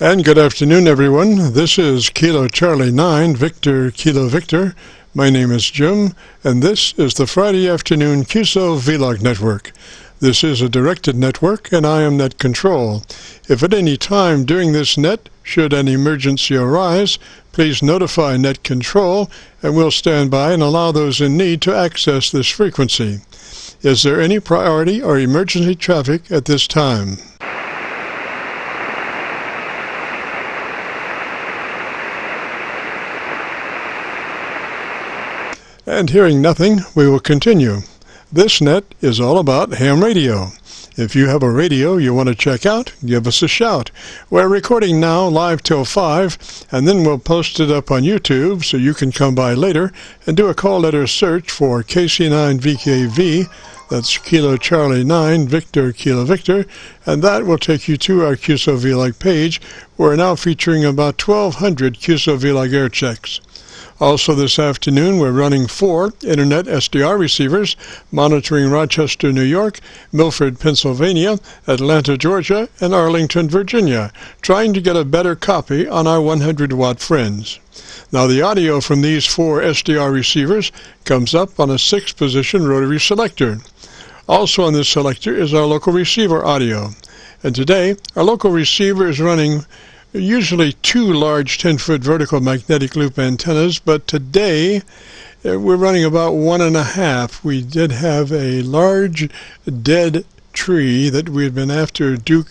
And good afternoon, everyone. This is Kilo Charlie 9, Victor Kilo Victor. My name is Jim, and this is the Friday afternoon QSO-VLOG network. This is a directed network, and I am net control. If at any time during this net, should an emergency arise, please notify net control, and we'll stand by and allow those in need to access this frequency. Is there any priority or emergency traffic at this time? And hearing nothing, we will continue. This net is all about ham radio. If you have a radio you want to check out, give us a shout. We're recording now live till 5, and then we'll post it up on YouTube so you can come by later and do a call letter search for KC9VKV. That's Kilo Charlie 9, Victor Kilo Victor, and that will take you to our QSO-VLOG page. We're now featuring about 1,200 QSO-VLOG air checks. Also this afternoon, we're running 4 Internet SDR receivers, monitoring Rochester, New York, Milford, Pennsylvania, Atlanta, Georgia, and Arlington, Virginia, trying to get a better copy on our 100-watt friends. Now, the audio from these 4 SDR receivers comes up on a 6-position rotary selector. Also on this selector is our local receiver audio. And today, our local receiver is running usually 2 large 10-foot vertical magnetic loop antennas, but today we're running about 1.5. We did have a large dead tree that we had been after Duke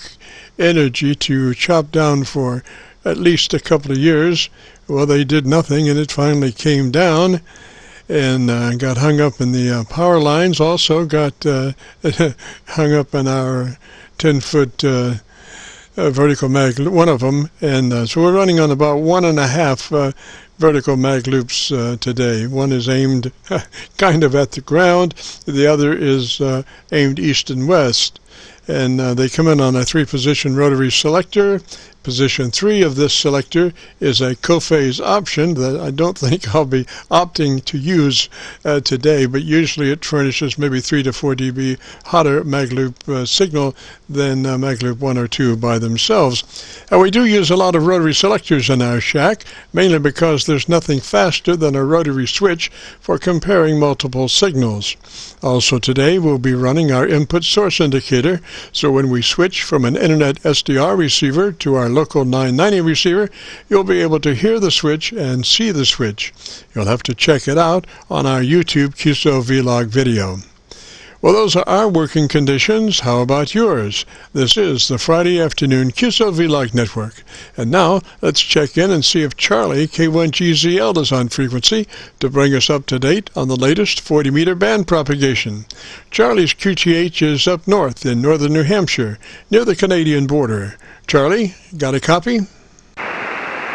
Energy to chop down for at least a couple of years. Well, they did nothing, and it finally came down and got hung up in the power lines. Also got hung up in our 10-foot vertical mag, one of them, and so we're running on about 1.5 vertical mag loops today. One is aimed kind of at the ground, the other is aimed east and west, and they come in on a 3-position rotary selector. Position 3 of this selector is a co-phase option that I don't think I'll be opting to use today, but usually it furnishes maybe 3 to 4 dB hotter mag loop signal than mag loop 1 or 2 by themselves. And we do use a lot of rotary selectors in our shack, mainly because there's nothing faster than a rotary switch for comparing multiple signals. Also today we'll be running our input source indicator, so when we switch from an Internet SDR receiver to our local 990 receiver, you'll be able to hear the switch and see the switch. You'll have to check it out on our YouTube QSO-VLOG video. Well, those are our working conditions. How about yours? This is the Friday afternoon QSO-VLOG network. And now, let's check in and see if Charlie K1GZL is on frequency to bring us up to date on the latest 40-meter band propagation. Charlie's QTH is up north in northern New Hampshire, near the Canadian border. Charlie, got a copy?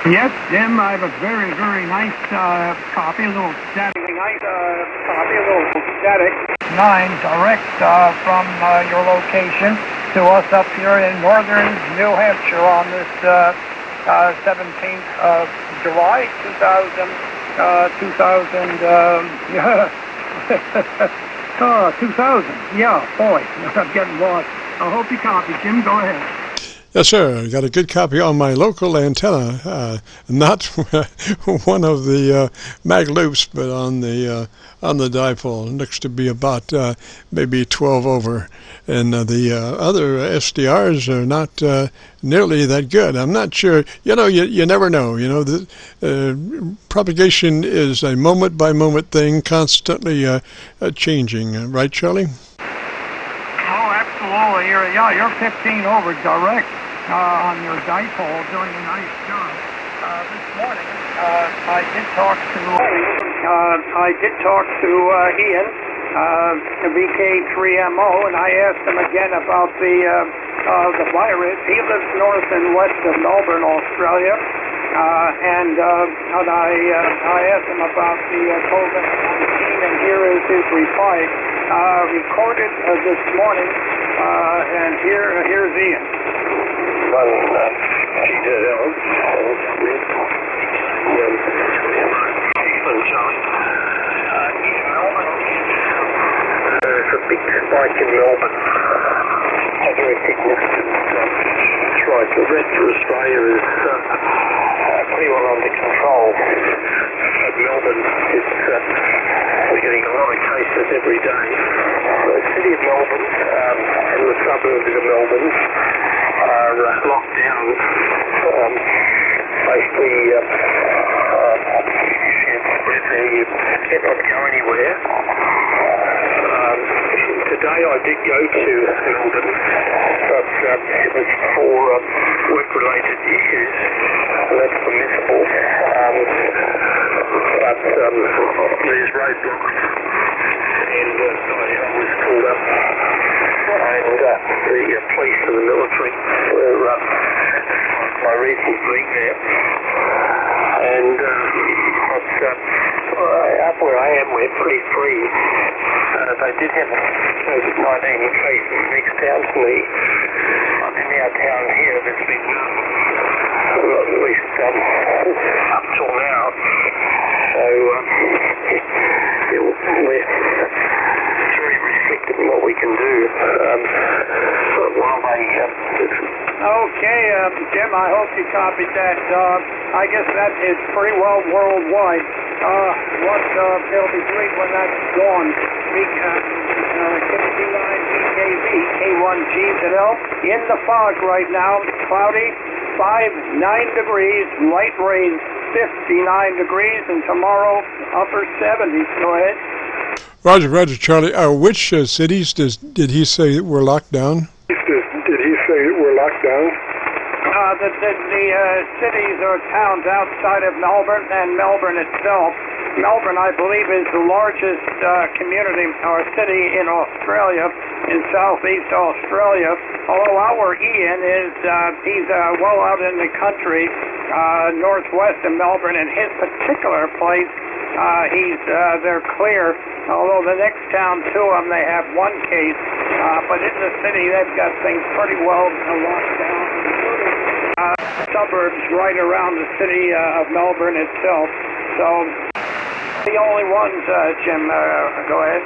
Yes, Jim, I have a very, very nice copy, a little static. 9 direct from your location to us up here in northern New Hampshire on this 17th of July, 2000. Yeah, boy, I'm getting lost. I hope you copy, Jim. Go ahead. Yes, sir. I got a good copy on my local antenna, not one of the mag loops, but on the dipole. It looks to be about maybe 12 over, and the other SDRs are not nearly that good. I'm not sure. You know, you never know. You know, the propagation is a moment-by-moment thing, constantly changing. Right, Charlie? Oh, absolutely. You're 15 over direct on your dipole, doing a nice job. This morning, I did talk to Ian, VK3MO, and I asked him again about the virus. He lives north and west of Melbourne, Australia, and I asked him about the COVID-19, and here is his reply, recorded this morning, and here's Ian. There's a big spike in Melbourne. Very significant. That's right. The red for Australia is pretty well under control. At Melbourne, we're getting a lot of cases every day. The city of Melbourne and the suburbs of Melbourne are locked down. Basically, you cannot go anywhere. Today I did go to Melbourne, but it was for work-related issues, and that's permissible. But there's roadblocks, and I was called up, and the police and the military were my reason for being there. And up where I am, we're pretty free. They did have a COVID-19 case next town to me. In our town here, there's been none, at least up till now. So we're very restricted in what we can do while they... Okay, Jim, I hope you copied that. I guess that is pretty well worldwide. It'll be great when that's gone. KC9VKV, K1GZL, in the fog right now, cloudy, 9 degrees, light rain, 59 degrees, and tomorrow, upper 70s. Go ahead. Roger, Charlie. Which cities did he say were locked down? The cities or towns outside of Melbourne and Melbourne itself. Melbourne, I believe, is the largest community or city in Australia, in southeast Australia. Although our Ian he's well out in the country, northwest of Melbourne. In his particular place, they're clear. Although the next town to them, they have one case. But in the city, they've got things pretty well locked down. Suburbs right around the city of Melbourne itself. So the only ones, Jim, go ahead.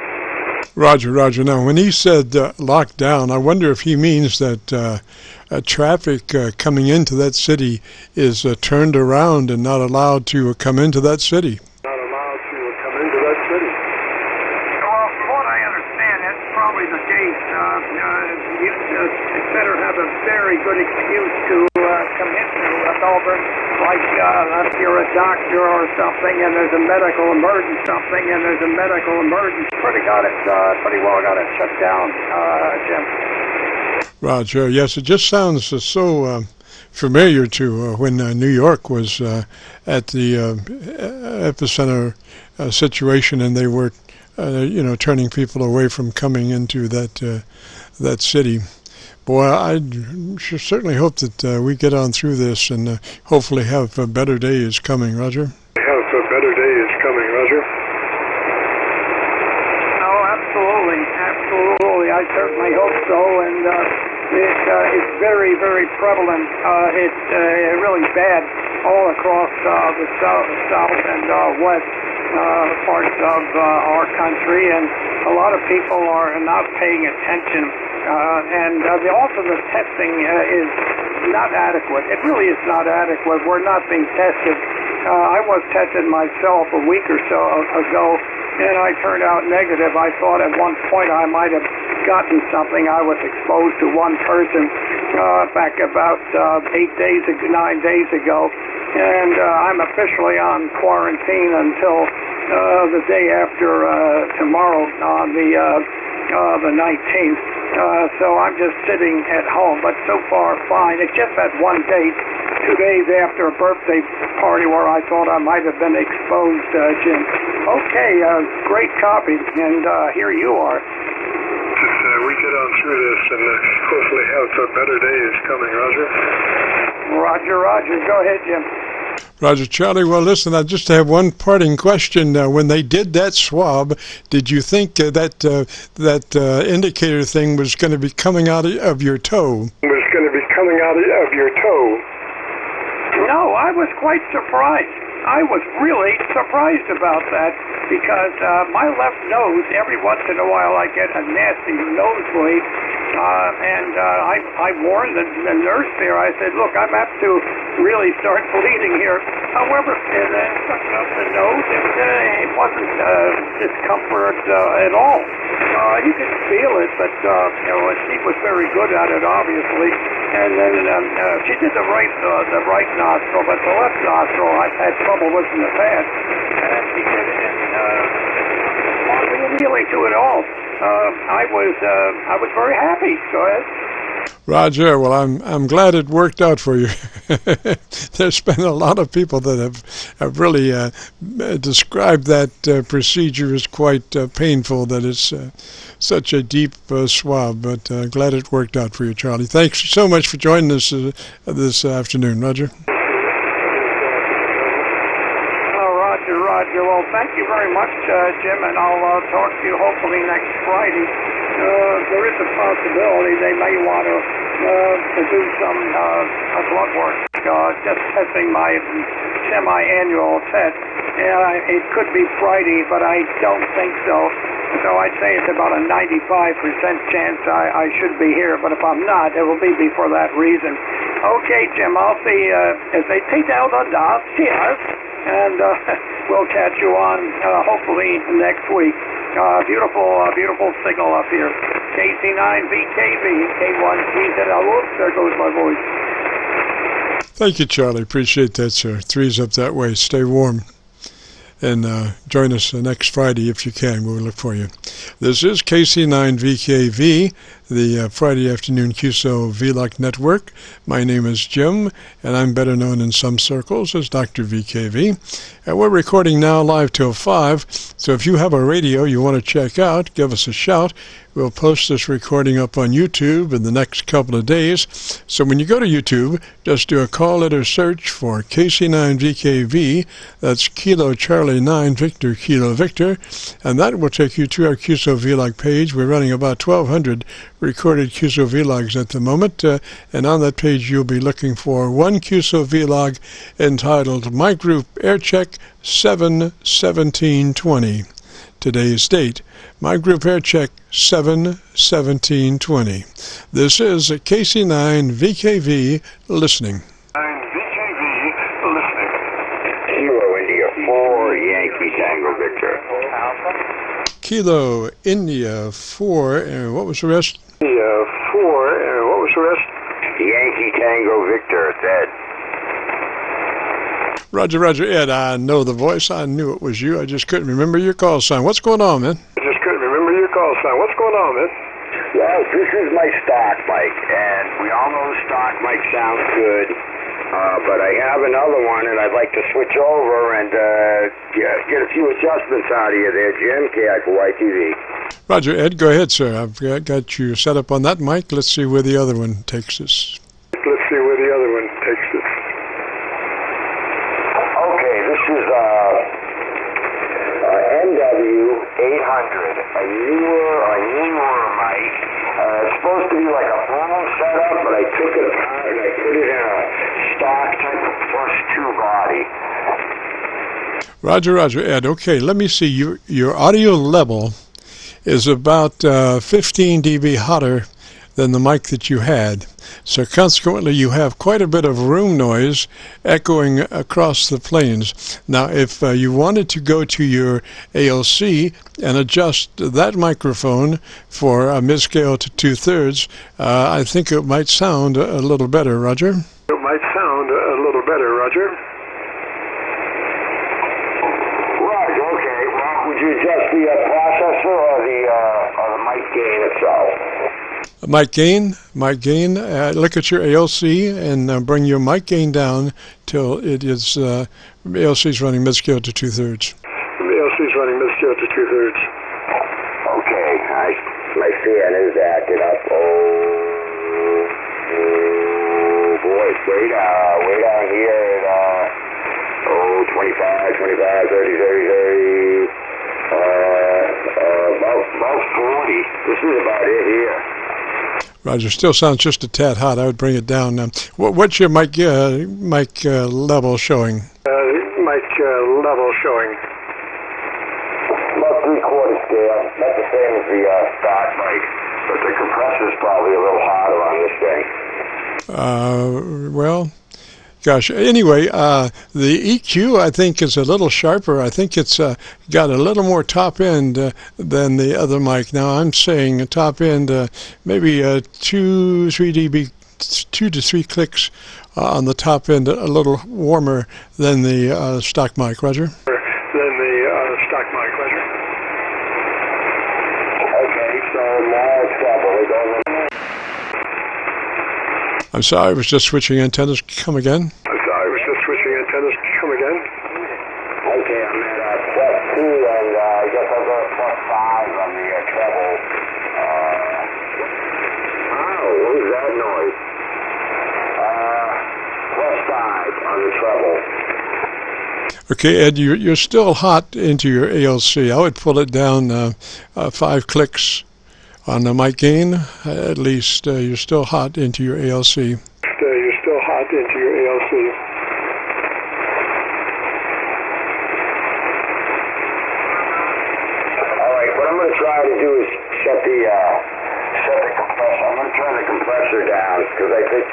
Roger. Now, when he said locked down, I wonder if he means that traffic coming into that city is turned around and not allowed to come into that city. Well, from what I understand, that's probably the case. You better have a very good excuse to come into Melbourne, like if you're a doctor or something, and there's a medical emergency, pretty well got it shut down, Jim. Roger, yes, it just sounds so familiar to when New York was at the epicenter situation, and they were, turning people away from coming into that city. Boy, I certainly hope that we get on through this and hopefully have a better day is coming, Roger. Oh, absolutely. I certainly hope so, and it's very, very prevalent. It's really bad all across the south and west parts of our country, and a lot of people are not paying attention. And also the testing is not adequate. It really is not adequate. We're not being tested. I was tested myself a week or so ago, and I turned out negative. I thought at one point I might have gotten something. I was exposed to one person back about 9 days ago, and I'm officially on quarantine until the day after tomorrow on the 19th. So I'm just sitting at home, but so far fine. It's just that one date, 2 days after a birthday party where I thought I might have been exposed, Jim. Okay, great copy, and here you are. We get on through this and hopefully have a better day is coming, Roger. Roger. Go ahead, Jim. Roger, Charlie. Well, listen, I just have one parting question. When they did that swab, did you think that indicator thing was going to be coming out of your toe? No, I was quite surprised. I was really surprised about that because my left nose, every once in a while I get a nasty nosebleed, I warned the nurse there. I said, look, I'm apt to really start bleeding here. However, up the nose, it wasn't discomfort at all. You could feel it, but she was very good at it, obviously. And then she did the right nostril, but the left nostril I've had trouble with in the past. And she did it, and wasn't appealing to it all. I was very happy. Go ahead. Roger, well, I'm glad it worked out for you. There's been a lot of people that have really described that procedure as quite painful, that it's such a deep swab, but glad it worked out for you, Charlie. Thanks so much for joining us this afternoon, Roger. Roger. Well, thank you very much, Jim, and I'll talk to you hopefully next Friday. There is a possibility they may want to do some blood work, just testing my semi-annual test. It could be Friday, but I don't think so. So I'd say it's about a 95% chance I should be here, but if I'm not, it will be for that reason. Okay, Jim, I'll see if they take out the dot. Cheers. And we'll catch you on hopefully next week. Beautiful signal up here. KC9VKV, K1TZL. There goes my voice. Thank you, Charlie. Appreciate that, sir. Three's up that way. Stay warm. And join us next Friday if you can. We'll look for you. This is KC9VKV, the Friday afternoon QSO-VLOG network. My name is Jim, and I'm better known in some circles as Dr. VKV. And we're recording now live till 5, so if you have a radio you want to check out, give us a shout. We'll post this recording up on YouTube in the next couple of days. So when you go to YouTube, just do a call letter search for KC9VKV. That's Kilo Charlie 9 Victor Kilo Victor. And that will take you to our QSO-VLOG page. We're running about 1,200 recorded QSO-VLOGs at the moment. And on that page, you'll be looking for one QSO-VLOG entitled My Group Aircheck 7/17/20. Today's date, My Group Aircheck 7/17/20. This is KC9VKV listening. VKV listening. Kilo India 4 Yankee Tango Victor. Kilo India 4, and what was the rest? India 4, and what was the rest? Yankee Tango Victor, Ed. Roger, Ed, I know the voice. I knew it was you. I just couldn't remember your call sign. What's going on, man? I just couldn't remember your call sign. What's going on, man? Well, this is my stock mic, and we all know the stock mic sounds good, but I have another one, and I'd like to switch over and get a few adjustments out of you there, Jim. KI for YTV. Roger, Ed, go ahead, sir. I've got you set up on that mic. Let's see where the other one takes us. Let's see where the other one takes us. This is NW800, a newer mic. It's supposed to be like a phone setup, but I took it apart and I put it in a stock type of plus 2 body. Roger, Ed. Okay, let me see. Your audio level is about 15 dB hotter than the mic that you had. So consequently, you have quite a bit of room noise echoing across the planes. Now, if you wanted to go to your ALC and adjust that microphone for a mid-scale to 2/3, I think it might sound a little better, Roger. It might sound a little better, Roger. Right, okay. Well, would you adjust the processor or the mic gain itself? Mic gain, look at your ALC and bring your mic gain down till it is, ALC is running mid-scale to 2/3. ALC is running mid-scale to 2/3. Okay, my fan is acting up. Oh boy, it's way down here at, 25, 30, about 40. This is about it here. Roger, still sounds just a tad hot. I would bring it down. What's your mic level showing? Mic level showing. About 3/4 scale. Not the same as the stock mic. But the compressor's probably a little harder on this thing. Well, gosh, anyway, the EQ, I think, is a little sharper. I think it's got a little more top end than the other mic. Now, I'm saying top end, maybe 2 to 3 clicks on the top end, a little warmer than the stock mic, Roger. Okay, so now it's trouble. I'm sorry, I was just switching antennas. Come again? Okay, I'm at +2, and I guess I'll go at +5 on the treble. What was that noise? +5 on the treble. Okay, Ed, you're still hot into your ALC. I would pull it down 5 clicks on the mic gain. At least you're still hot into your ALC. Try to do is set the compressor. I'm going to turn the compressor down because I think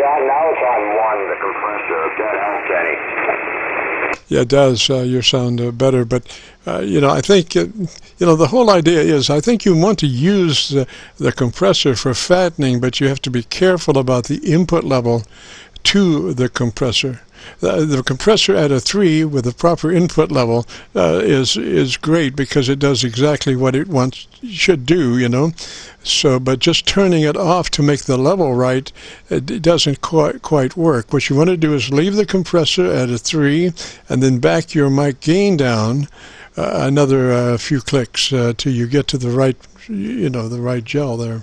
now it's on 1, the compressor, if that helps any. Yeah, it does. You sound better, but I think the whole idea is I think you want to use the compressor for fattening, but you have to be careful about the input level to the compressor. The compressor at a 3 with the proper input level is great because it does exactly what it should do, So, but just turning it off to make the level right, it doesn't quite work. What you want to do is leave the compressor at a 3 and then back your mic gain down another few clicks till you get to the right, the right gel there.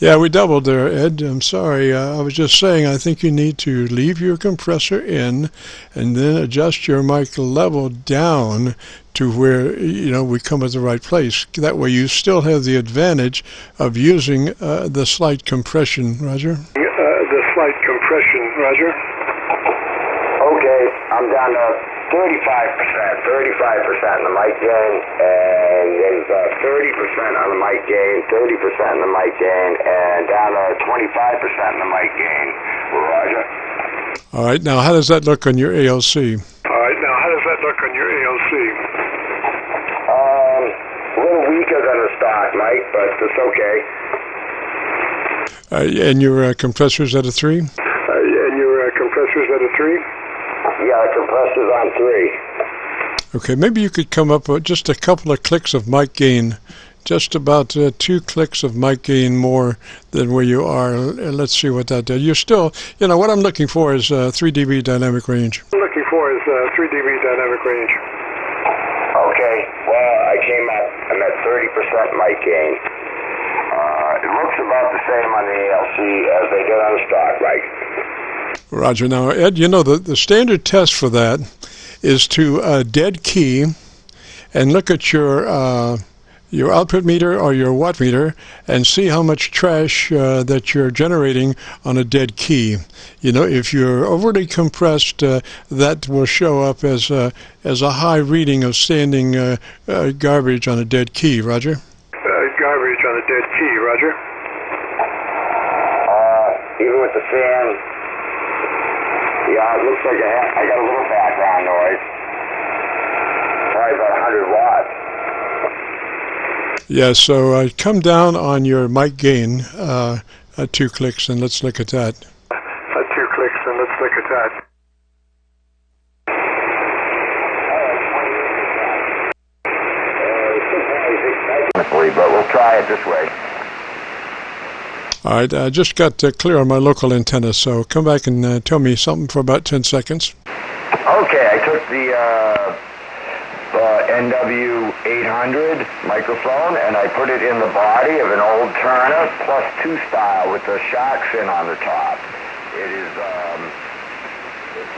Yeah, we doubled there, Ed. I'm sorry. I was just saying I think you need to leave your compressor in and then adjust your mic level down to where, we come at the right place. That way you still have the advantage of using the slight compression, Roger. Okay, I'm down to 35% in the mic gain, and there's 30% on the mic gain, 30% in the mic gain, and down to 25% in the mic gain, Roger. All right, now how does that look on your ALC? A little weaker than the stock mic, but it's okay. And your compressor's at a 3? Yeah, the compressor's on 3. Okay, maybe you could come up with just a couple of clicks of mic gain, just about 2 clicks of mic gain more than where you are. Let's see what that does. You're still, what I'm looking for is 3 dB dynamic range. Okay, well, I'm at 30% mic gain. It looks about the same on the ALC as they did on the stock mic. Roger. Now, Ed, the standard test for that is to dead key and look at your output meter or your watt meter and see how much trash that you're generating on a dead key. If you're overly compressed, that will show up as a high reading of standing garbage on a dead key, Roger. Even with the fan, yeah, it looks like I got a little background noise. Probably about 100 watts. Yeah, so come down on your mic gain 2 clicks and let's look at that. But we'll try it this way. All right, I just got clear on my local antenna, so come back and tell me something for about 10 seconds. Okay, I took the NW800 microphone and I put it in the body of an old Turner +2 style with the shark fin on the top. It is, it's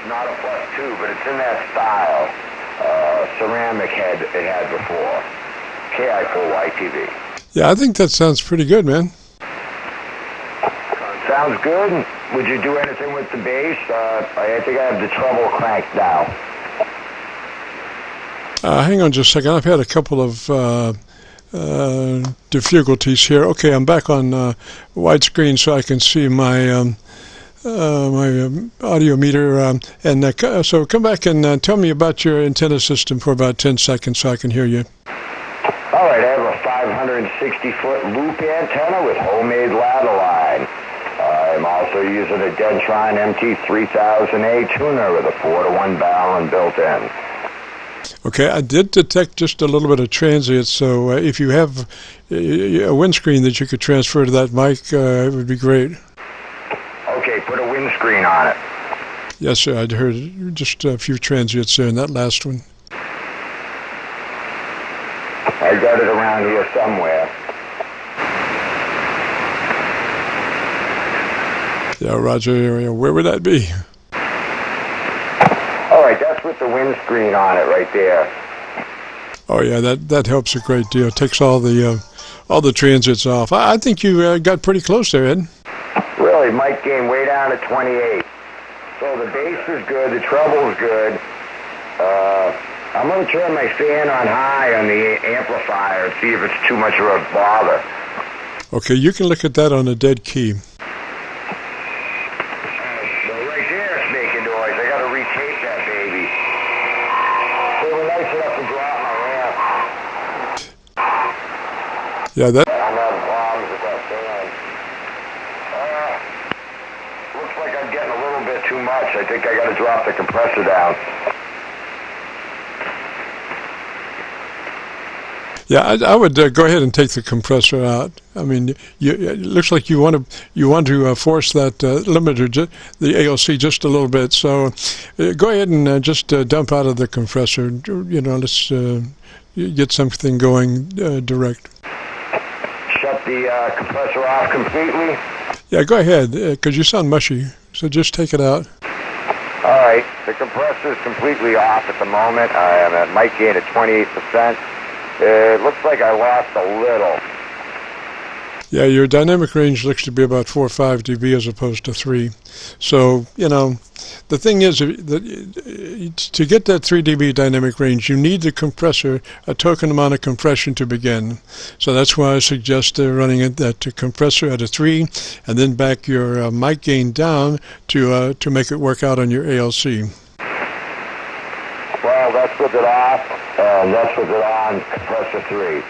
not a +2, but it's in that style. Ceramic head it had before. KI4YTV. Yeah, I think that sounds pretty good, man. Sounds good. Would you do anything with the bass? I think I have the treble cranked now. Hang on just a second. I've had a couple of difficulties here. Okay, I'm back on widescreen so I can see my my audio meter. So come back and tell me about your antenna system for about 10 seconds so I can hear you. All right, I have a 560-foot loop antenna with homemade ladder line. I'm also using a Dentron MT3000A tuner with a 4-to-1 balun built in. Okay, I did detect just a little bit of transient, so if you have a windscreen that you could transfer to that mic, it would be great. Okay, put a windscreen on it. Yes, sir, I'd heard just a few transients there in that last one. I got it around here somewhere. Yeah, Roger, where would that be? All right, that's with the windscreen on it right there. Oh yeah, that helps a great deal. It takes all the transients off. I think you got pretty close there, Ed. Really, mic gain way down to 28. So the bass is good, the treble is good. I'm going to turn my fan on high on the amplifier and see if it's too much of a bother. Okay, you can look at that on a dead key. Right there it's making noise. I got to retape that baby. They were nice enough to drop my amp. Yeah, that. I'm having problems with that fan. Looks like I'm getting a little bit too much. I think I got to drop the compressor down. Yeah, I would go ahead and take the compressor out. I mean, it looks like you want to force that limiter, the ALC, just a little bit. So go ahead and just dump out of the compressor. You know, let's get something going direct. Shut the compressor off completely? Yeah, go ahead, because you sound mushy. So just take it out. All right, the compressor is completely off at the moment. I am at mic gain at 28%. It looks like I lost a little. Yeah, your dynamic range looks to be about 4 or 5 dB as opposed to 3. So, you know, the thing is that to get that 3 dB dynamic range, you need the compressor, a token amount of compression to begin. So that's why I suggest running that compressor at a 3 and then back your mic gain down to make it work out on your ALC. Well, that's with it off, and that's with it on, compressor 3.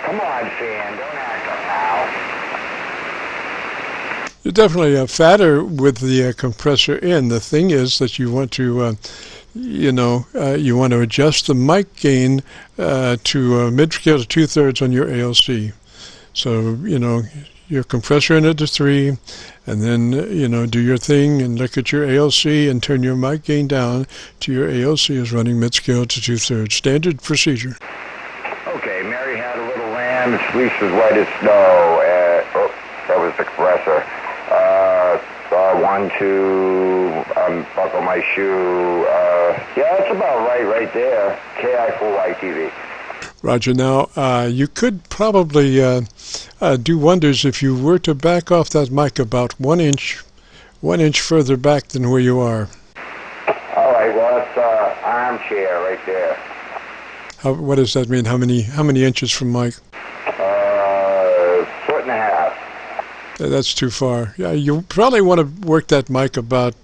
Come on, fan, don't act up now. You're definitely fatter with the compressor in. The thing is that you want to, you want to adjust the mic gain to mid-scale to 2/3 on your ALC. So, you know, your compressor in at a 3, and then, you know, do your thing and look at your ALC and turn your mic gain down to your ALC is running mid-scale to 2/3. Standard procedure. Okay, Mary had a little lamb, its fleece was white as snow. That was the compressor. 1, 2, buckle my shoe. Yeah, that's about right there. KI4YTV. Roger. Now, you could probably do wonders if you were to back off that mic about 1 inch further back than where you are. All right, well, that's armchair right there. What does that mean? How many inches from mic? 1.5 feet. That's too far. Yeah, you probably want to work that mic about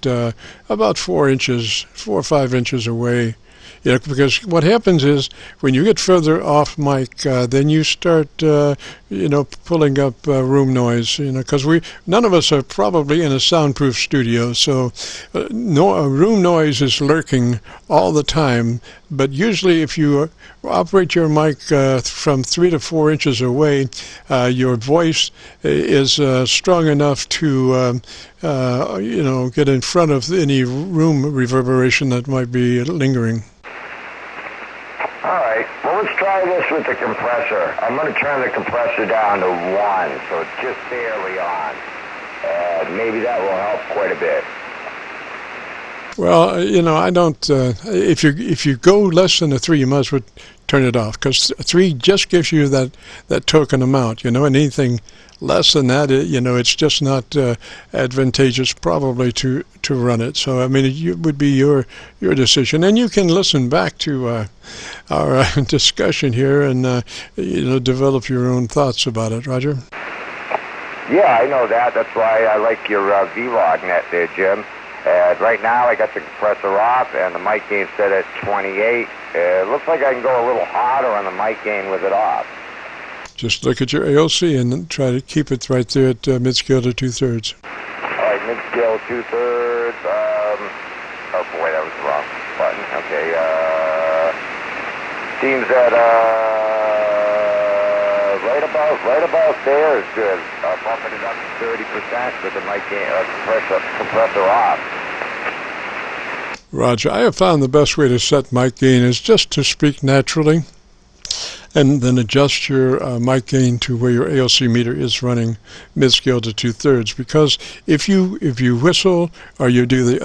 4 inches, 4 or 5 inches away. Yeah, because what happens is when you get further off mic, then you start, pulling up room noise. Because none of us are probably in a soundproof studio, so room noise is lurking all the time. But usually, if you operate your mic from 3 to 4 inches away, your voice is strong enough to, get in front of any room reverberation that might be lingering. All right, well, let's try this with the compressor. I'm going to turn the compressor down to 1, so it's just barely on. Maybe that will help quite a bit. Well, you know, I don't. If you go less than a 3, you must turn it off, because 3 just gives you that token amount. You know, and anything less than that, you know, it's just not advantageous probably to run it. So I mean, it would be your decision, and you can listen back to our discussion here and you know, develop your own thoughts about it, Roger. Yeah, I know that. That's why I like your vlog net there, Jim. Right now I got the compressor off and the mic gain set at 28. It looks like I can go a little harder on the mic gain with it off. Just look at your ALC and try to keep it right there at mid-scale to 2/3. All right, mid-scale 2/3. Oh boy, that was the wrong button. Okay, seems that right about there is good. Bumping it up to 30% with the mic gain compressor off. Roger, I have found the best way to set mic gain is just to speak naturally, and then adjust your mic gain to where your ALC meter is running mid-scale to 2/3. Because if you whistle or you do the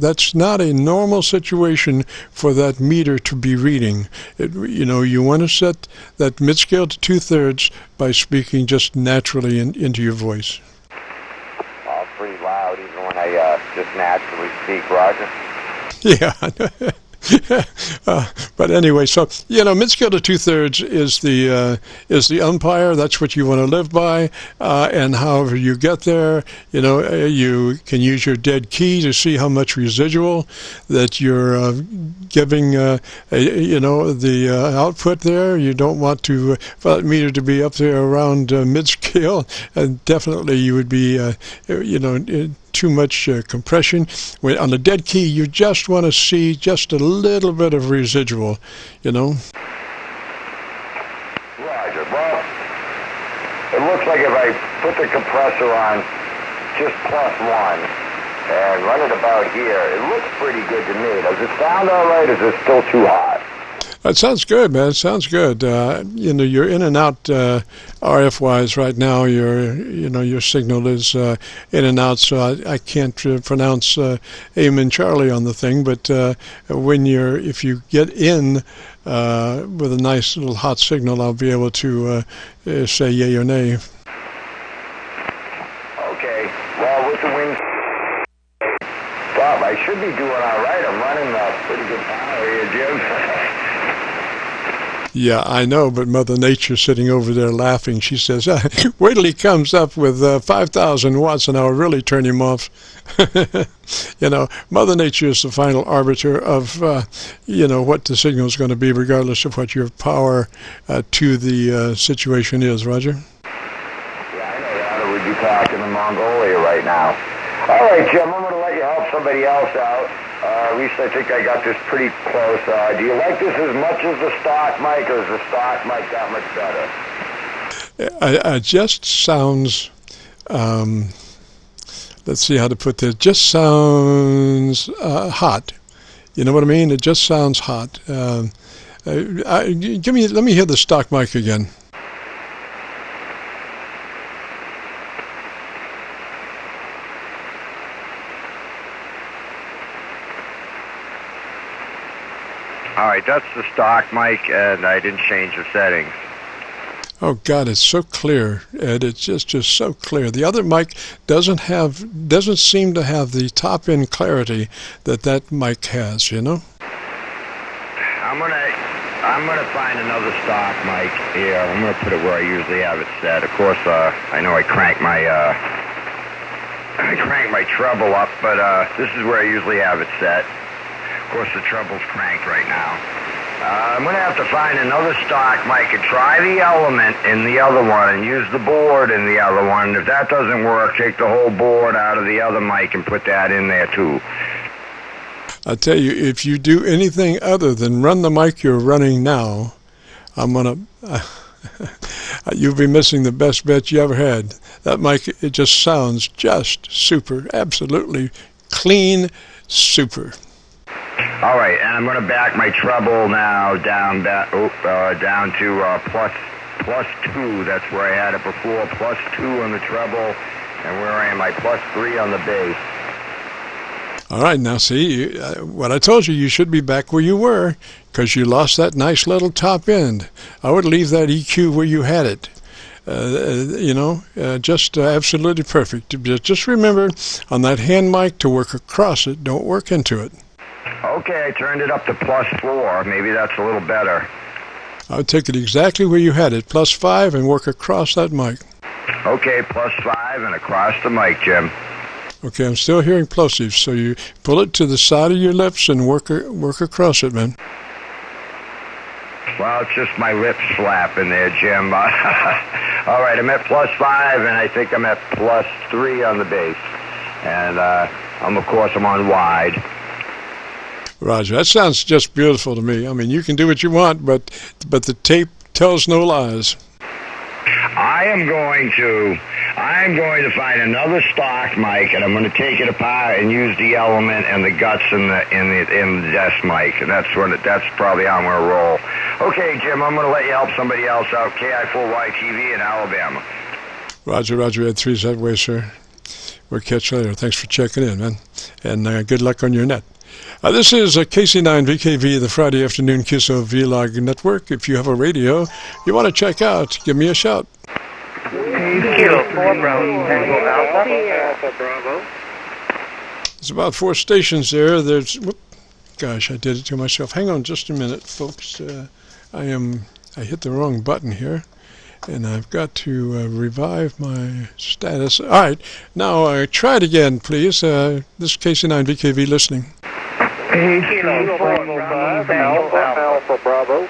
that's not a normal situation for that meter to be reading. You know, you want to set that mid-scale to 2/3 by speaking just naturally into your voice. Oh, pretty loud even when I just naturally speak, Roger. Yeah. But anyway, so you know, mid-scale to 2/3 is the umpire. That's what you want to live by, and however you get there, you know, you can use your dead key to see how much residual that you're giving. You know, the output there. You don't want to for that meter to be up there around mid-scale, and definitely you would be, you know, too much compression. On the dead key, you just want to see just a little bit of residual, you know. Roger. Well, it looks like if I put the compressor on just +1 and run it about here, it looks pretty good to me. Does it sound all right, or is it still too hot? That sounds good, man. It sounds good. You know, you're in and out RF-wise right now. Your signal is in and out, so I can't pronounce Aim and Charlie on the thing. But if you get in with a nice little hot signal, I'll be able to say yay or nay. Okay. Well, with the wings, Bob, I should be doing all right. I'm running pretty good power here, Jim. Yeah, I know, but Mother Nature sitting over there laughing. She says, wait till he comes up with 5,000 watts and I'll really turn him off. You know, Mother Nature is the final arbiter of, you know, what the signal is going to be, regardless of what your power to the situation is, Roger. Yeah, I know that. Or would you talking in Mongolia right now? All right, Jim, I'm going to let you help somebody else out. At least I think I got this pretty close. Do you like this as much as the stock mic, or is the stock mic that much better? It just sounds, let's see how to put this, just sounds hot. You know what I mean? It just sounds hot. Let me hear the stock mic again. All right, that's the stock mic, and I didn't change the settings. Oh God, it's so clear, Ed. It's just so clear. The other mic doesn't seem to have the top end clarity that mic has. You know. I'm gonna find another stock mic here. I'm gonna put it where I usually have it set. Of course, I know I crank my treble up, but this is where I usually have it set. Of course, the treble's cranked right now. I'm going to have to find another stock mic and try the element in the other one and use the board in the other one. If that doesn't work, take the whole board out of the other mic and put that in there too. I tell you, if you do anything other than run the mic you're running now, you'll be missing the best bet you ever had. That mic, it just sounds just super, absolutely clean, super. All right, and I'm going to back my treble now down to plus 2. That's where I had it before. +2 on the treble, and where I am, I +3 on the bass. All right, now see, what I told you, you should be back where you were because you lost that nice little top end. I would leave that EQ where you had it. Just absolutely perfect. Just remember on that hand mic to work across it, don't work into it. Okay, I turned it up to +4. Maybe that's a little better. I would take it exactly where you had it, +5, and work across that mic. Okay, +5 and across the mic, Jim. Okay, I'm still hearing plosives, so you pull it to the side of your lips and work across it, man. Well, it's just my lips flapping there, Jim. All right, I'm at +5, and I think I'm at +3 on the bass. And of course, I'm on wide. Roger, that sounds just beautiful to me. I mean, you can do what you want, but the tape tells no lies. I'm going to find another stock mic, and I'm going to take it apart and use the element and the guts in the desk mic. And that's probably how I'm going to roll. Okay, Jim, I'm going to let you help somebody else out. KI4Y TV in Alabama. Roger, Ed 3's that way, sir. We'll catch you later. Thanks for checking in, man. And good luck on your net. This is KC9VKV, the Friday afternoon QSO-VLOG network. If you have a radio you want to check out, give me a shout. Kilo 4 Bravo, Tango Alpha Bravo. There's about 4 stations there. Gosh, I did it to myself. Hang on just a minute, folks. I hit the wrong button here, and I've got to revive my status. All right, now try it again, please. This is KC9VKV listening. Kilo 4 Alpha Bravo.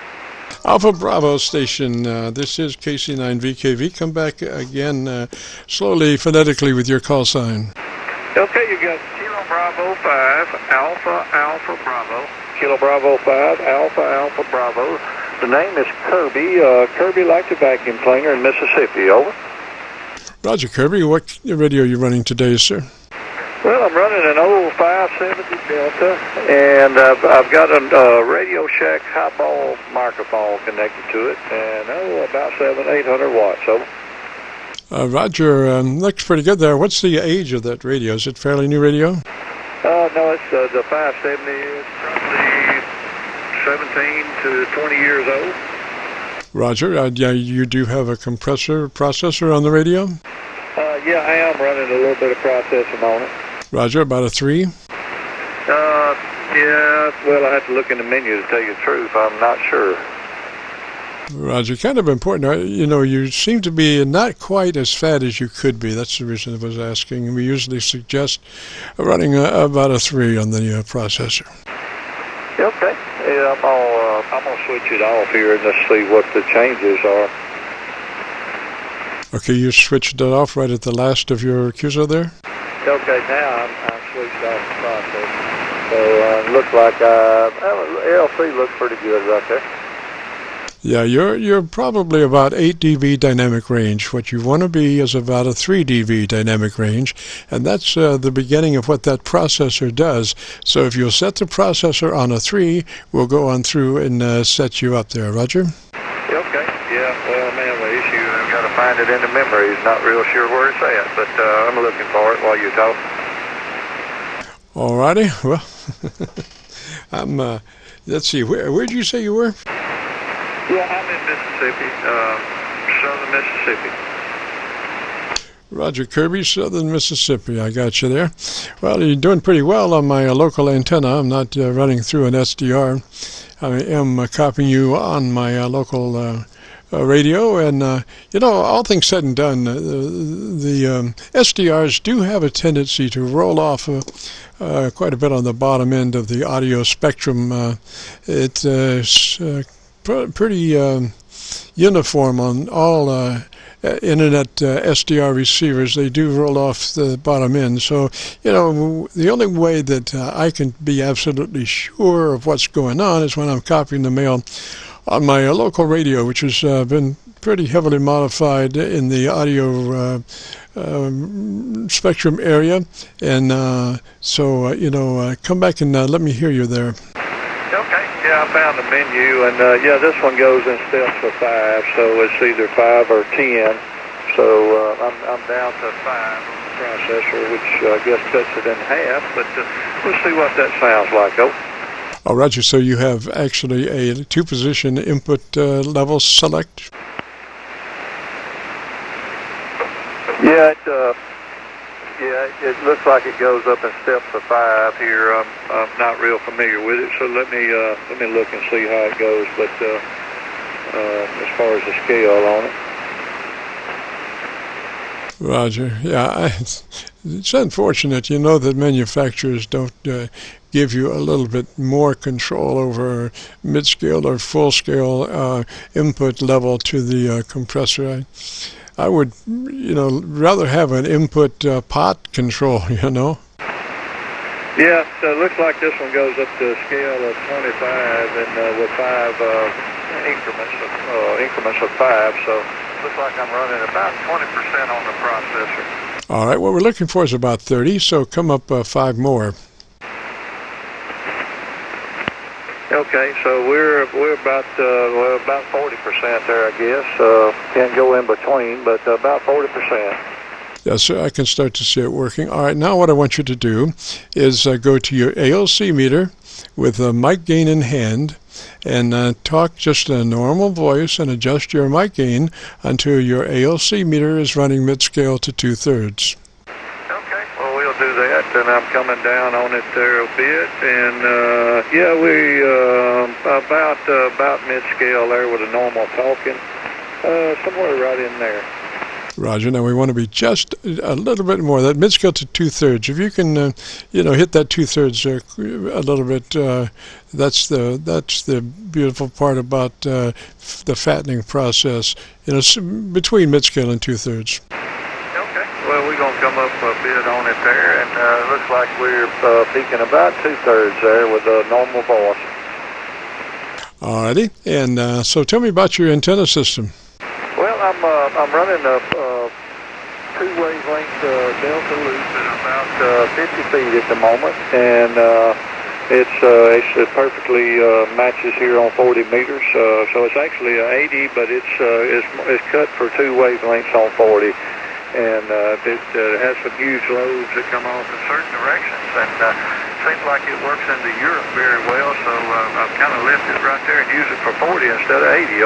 Alpha Bravo station, this is KC9VKV. Come back again slowly, phonetically with your call sign. Okay, you got Kilo Bravo 5, Alpha Bravo. Kilo Bravo 5, Alpha Bravo. The name is Kirby. Kirby likes a vacuum cleaner in Mississippi. Over. Roger, Kirby. What radio are you running today, sir? Well, I'm running an old 570 Delta, and I've got a Radio Shack high-ball microphone connected to it, and about 700-800 watts. Over. Roger, looks pretty good there. What's the age of that radio? Is it fairly new radio? No, it's the 570 is probably 17 to 20 years old. Roger, you do have a processor on the radio? Yeah, I am running a little bit of processing on it. Roger, about a 3? Yeah, well, I have to look in the menu to tell you the truth. I'm not sure. Roger, kind of important. You seem to be not quite as fat as you could be. That's the reason I was asking. We usually suggest running about a 3 on the processor. Okay. Yeah, I'm going to switch it off here and let's see what the changes are. Okay, you switched it off right at the last of your QSO there? Okay, now I'm switched off the process. So looks like LC looks pretty good right there. Yeah, you're probably about 8 dB dynamic range. What you want to be is about a 3 dB dynamic range, and that's the beginning of what that processor does. So if you'll set the processor on a 3, we'll go on through and set you up there. Roger? Okay, yeah, well, man, the issue, I've got to find it in the memory. It's not real sure where it's at, but I'm looking for it while you talk. All righty, well, let's see, where'd you say you were? Yeah, I'm in Mississippi, southern Mississippi. Roger, Kirby, southern Mississippi. I got you there. Well, you're doing pretty well on my local antenna. I'm not running through an SDR. I am copying you on my local radio, and all things said and done, the SDRs do have a tendency to roll off quite a bit on the bottom end of the audio spectrum. It's pretty uniform on all internet SDR receivers. They do roll off the bottom end. So, the only way that I can be absolutely sure of what's going on is when I'm copying the mail on my local radio, which has been pretty heavily modified in the audio spectrum area. And come back and let me hear you there. Okay, yeah, I found the menu, and this one goes in steps of 5, so it's either 5 or 10. So I'm down to 5. processor, which I guess cuts it in half, but we'll see what that sounds like. Oh, Roger, so you have actually a two-position input level select? Yeah, it looks like it goes up in steps of 5 here. I'm not real familiar with it, so let me look and see how it goes. But as far as the scale on it, Roger. Yeah, it's unfortunate, you know, that manufacturers don't give you a little bit more control over mid-scale or full-scale input level to the compressor. I would, rather have an input pot control, Yeah, so it looks like this one goes up to a scale of 25 and with 5 increments of 5. So it looks like I'm running about 20% on the processor. All right, what we're looking for is about 30, so come up 5 more. Okay, so we're about 40% there, I guess. Can't go in between, but about 40%. Yes, sir, I can start to see it working. All right, now what I want you to do is go to your ALC meter with a mic gain in hand and talk just in a normal voice and adjust your mic gain until your ALC meter is running mid-scale to 2/3. Okay, well, we'll do that, and I'm coming down on it there a bit, and we about mid-scale there with a normal talking, somewhere right in there. Roger. Now we want to be just a little bit more. That mid-scale to 2/3. If you can, hit that 2/3 a little bit, that's the beautiful part about the fattening process. Between mid-scale and 2/3. Okay. Well, we're gonna come up a bit on it there, and it looks like we're peaking about 2/3 there with a normal voice. Alrighty. And so tell me about your antenna system. Well, I'm running a 2-wavelength delta loop at about 50 feet at the moment, and it perfectly matches here on 40 meters. So it's actually a 80, but it's cut for 2 wavelengths on 40, and it has some huge lobes that come off in certain directions, and seems like it works into Europe very well. So I've kind of left it right there and use it for 40 instead of 80.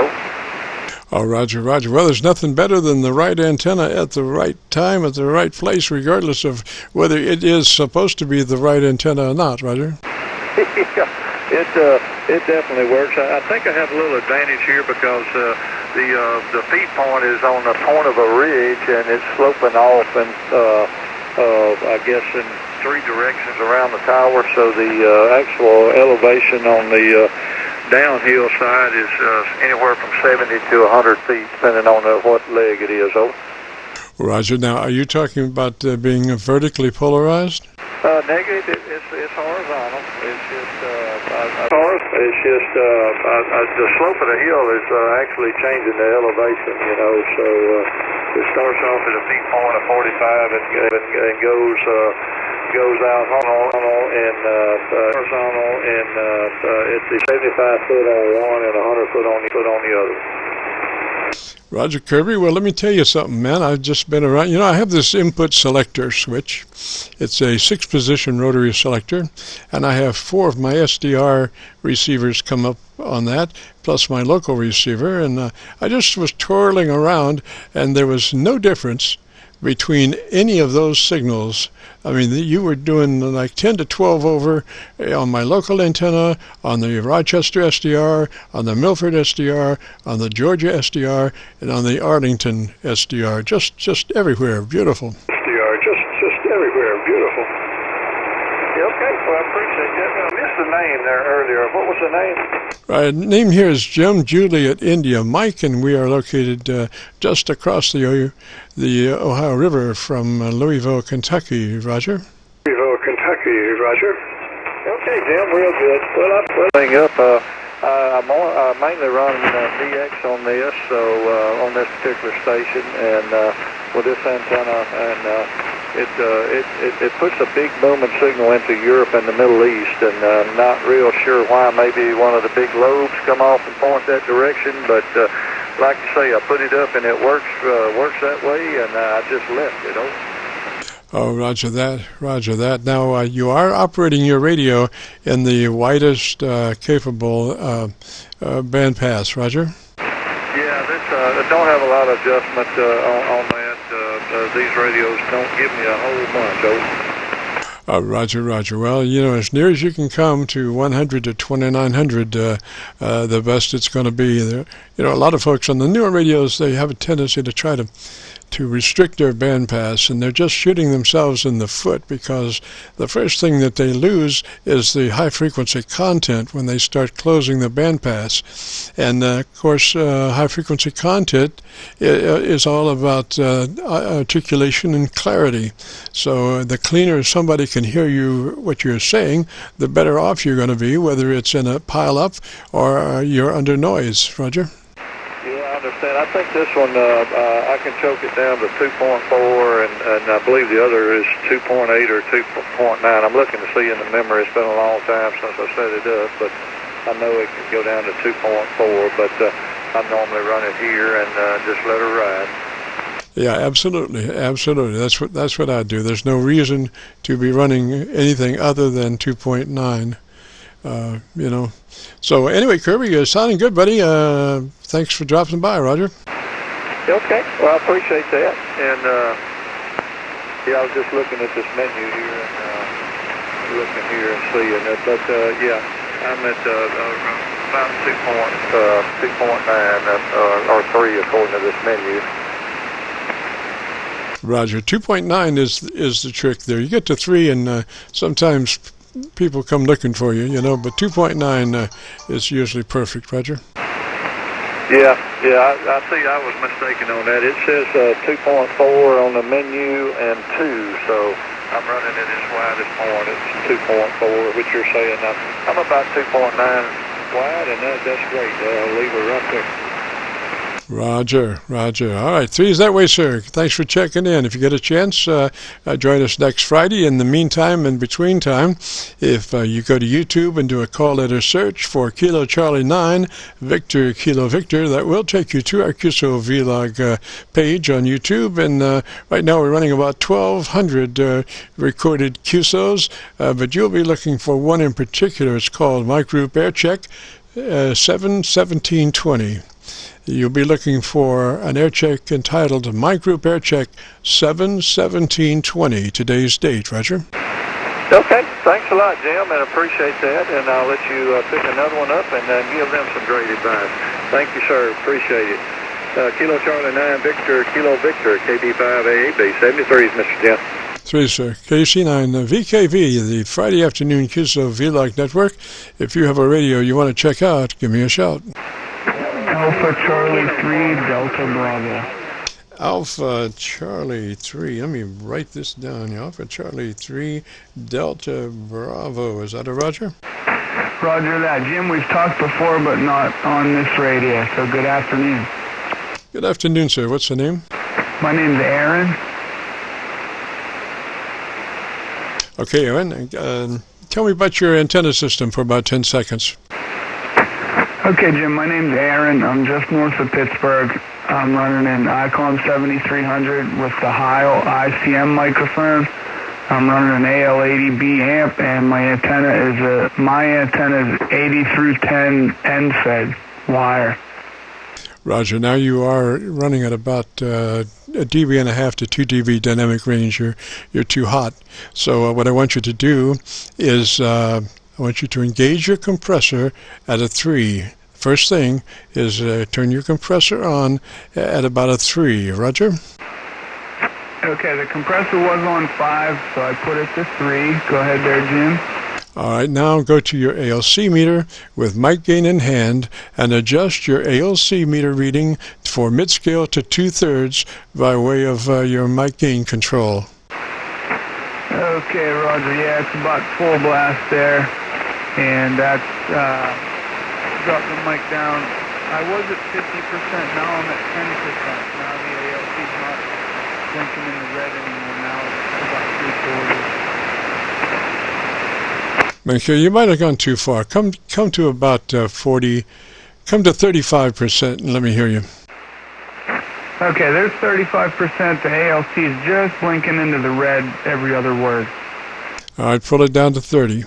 Oh, Roger. Well, there's nothing better than the right antenna at the right time, at the right place, regardless of whether it is supposed to be the right antenna or not, Roger. It definitely works. I think I have a little advantage here because the feed point is on the point of a ridge, and it's sloping off, and I guess in 3 directions around the tower. So the actual elevation on the downhill side is anywhere from 70 to 100 feet, depending on what leg it is. Roger. Now, are you talking about being vertically polarized? Negative. It's horizontal. It's just the slope of the hill is actually changing the elevation. So it starts off at a peak point of 45 and goes out horizontal and it's 75 foot on one and 100 foot on the other. Roger, Kirby. Well, let me tell you something, man. I've just been around. I have this input selector switch. It's a 6-position rotary selector, and I have 4 of my SDR receivers come up on that, plus my local receiver. And I just was twirling around, and there was no difference between any of those signals. I mean, you were doing like 10 to 12 over on my local antenna, on the Rochester SDR, on the Milford SDR, on the Georgia SDR, and on the Arlington SDR. Just everywhere. Beautiful. SDR, just everywhere. Beautiful. Okay, well, I appreciate that. I missed the name there earlier. What was the name? Name here is Jim Juliet India Mike, and we are located just across the Ohio River from Louisville, Kentucky. Roger. Louisville, Kentucky. Roger. Okay, Jim, real good. Well, I'm putting up. I'm mainly running DX on this, so on this particular station, and with this antenna, and it puts a big booming signal into Europe and the Middle East, and I'm not real sure why. Maybe one of the big lobes come off and point that direction, but like you say, I put it up and it works that way, and I just left it. Oh, roger that, roger that. Now, you are operating your radio in the widest capable bandpass, roger? Yeah, this don't have a lot of adjustment on that. These radios don't give me a whole bunch. Roger, roger. Well, you know, as near as you can come to 100 to 2900, the best it's going to be. You know, a lot of folks on the newer radios, they have a tendency to try to restrict their bandpass, and they're just shooting themselves in the foot, because the first thing that they lose is the high frequency content when they start closing the bandpass. And of course, high frequency content is all about articulation and clarity. So the cleaner somebody can hear you, what you're saying, the better off you're going to be, whether it's in a pile up or you're under noise. Roger? Yeah, I understand. I think this one, I can choke it down to 2.4, and I believe the other is 2.8 or 2.9. I'm looking to see in the memory. It's been a long time since I set it up, but I know it can go down to 2.4, but I normally run it here and just let her ride. Yeah, absolutely, absolutely. That's what I do. There's no reason to be running anything other than 2.9. You know. So anyway, Kirby, you're sounding good, buddy. Thanks for dropping by, Roger. Okay. Well, I appreciate that. And yeah, I was just looking at this menu here and looking here and seeing it. But yeah, I'm at about 2.9 or 3 according to this menu. Roger. 2.9 is the trick there. You get to 3, and sometimes people come looking for you, you know, but 2.9 is usually perfect, Roger. Yeah, I see I was mistaken on that. It says 2.4 on the menu and 2, so I'm running it as wide as point. It's 2.4, which you're saying. I'm about 2.9 wide, and that's great. I'll leave it right there. Roger, roger. All right, 3 is that way, sir. Thanks for checking in. If you get a chance, join us next Friday. In the meantime, in between time, if you go to YouTube and do a call letter search for Kilo Charlie 9, Victor Kilo Victor, that will take you to our QSO-VLOG page on YouTube. And right now we're running about 1,200 recorded QSOs, but you'll be looking for one in particular. It's called My Group Aircheck 71720. You'll be looking for an Aircheck entitled My Group Aircheck 71720, today's date, Roger. Okay, thanks a lot, Jim, and appreciate that, and I'll let you pick another one up and give them some great advice. Thank you, sir. Appreciate it. Kilo Charlie 9, Victor, Kilo Victor, KB5AAB, 73s, Mr. Jim. 3, sir. KC9VKV, the Friday afternoon QSO-VLOG network. If you have a radio you want to check out, give me a shout. Alpha Charlie 3, Delta Bravo. Alpha Charlie 3. Let me write this down. Alpha Charlie 3, Delta Bravo. Is that a Roger? Roger that. Jim, we've talked before, but not on this radio, so good afternoon. Good afternoon, sir. What's the name? My name's Aaron. Okay, Aaron. Tell me about your antenna system for about 10 seconds. Okay, Jim, my name's Aaron. I'm just north of Pittsburgh. I'm running an ICOM 7300 with the Heil ICM microphone. I'm running an AL80B amp, and my antenna is 80 through 10 end-fed wire. Roger. Now you are running at about a dB and a half to 2 dB dynamic range. You're too hot. So what I want you to do is I want you to engage your compressor at a 3. First thing is turn your compressor on at about a 3. Roger? Okay, the compressor was on 5, so I put it to 3. Go ahead there, Jim. All right, now go to your ALC meter with mic gain in hand and adjust your ALC meter reading for mid-scale to 2/3 by way of your mic gain control. Okay, Roger. Yeah, it's about full blast there, and that's drop the mic down. I was at 50%. Now I'm at 10%. Now the ALC's not blinking in the red anymore. Now it's about 3/4. Okay, you might have gone too far. Come to about 40. Come to 35%, and let me hear you. Okay, there's 35%. The ALC is just blinking into the red every other word. All right, pull it down to 30.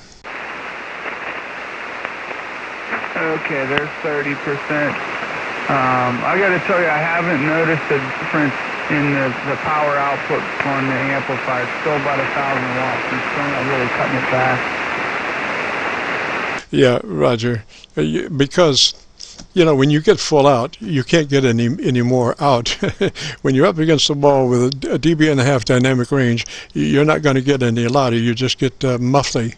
Okay, there's 30%. I got to tell you, I haven't noticed a difference in the power output on the amplifier. It's still about 1,000 watts. I'm still not really cutting it fast. Yeah, Roger, because, you know, when you get full out, you can't get any more out. When you're up against the wall with a dB.5 dynamic range, you're not going to get any louder. You just get muffly.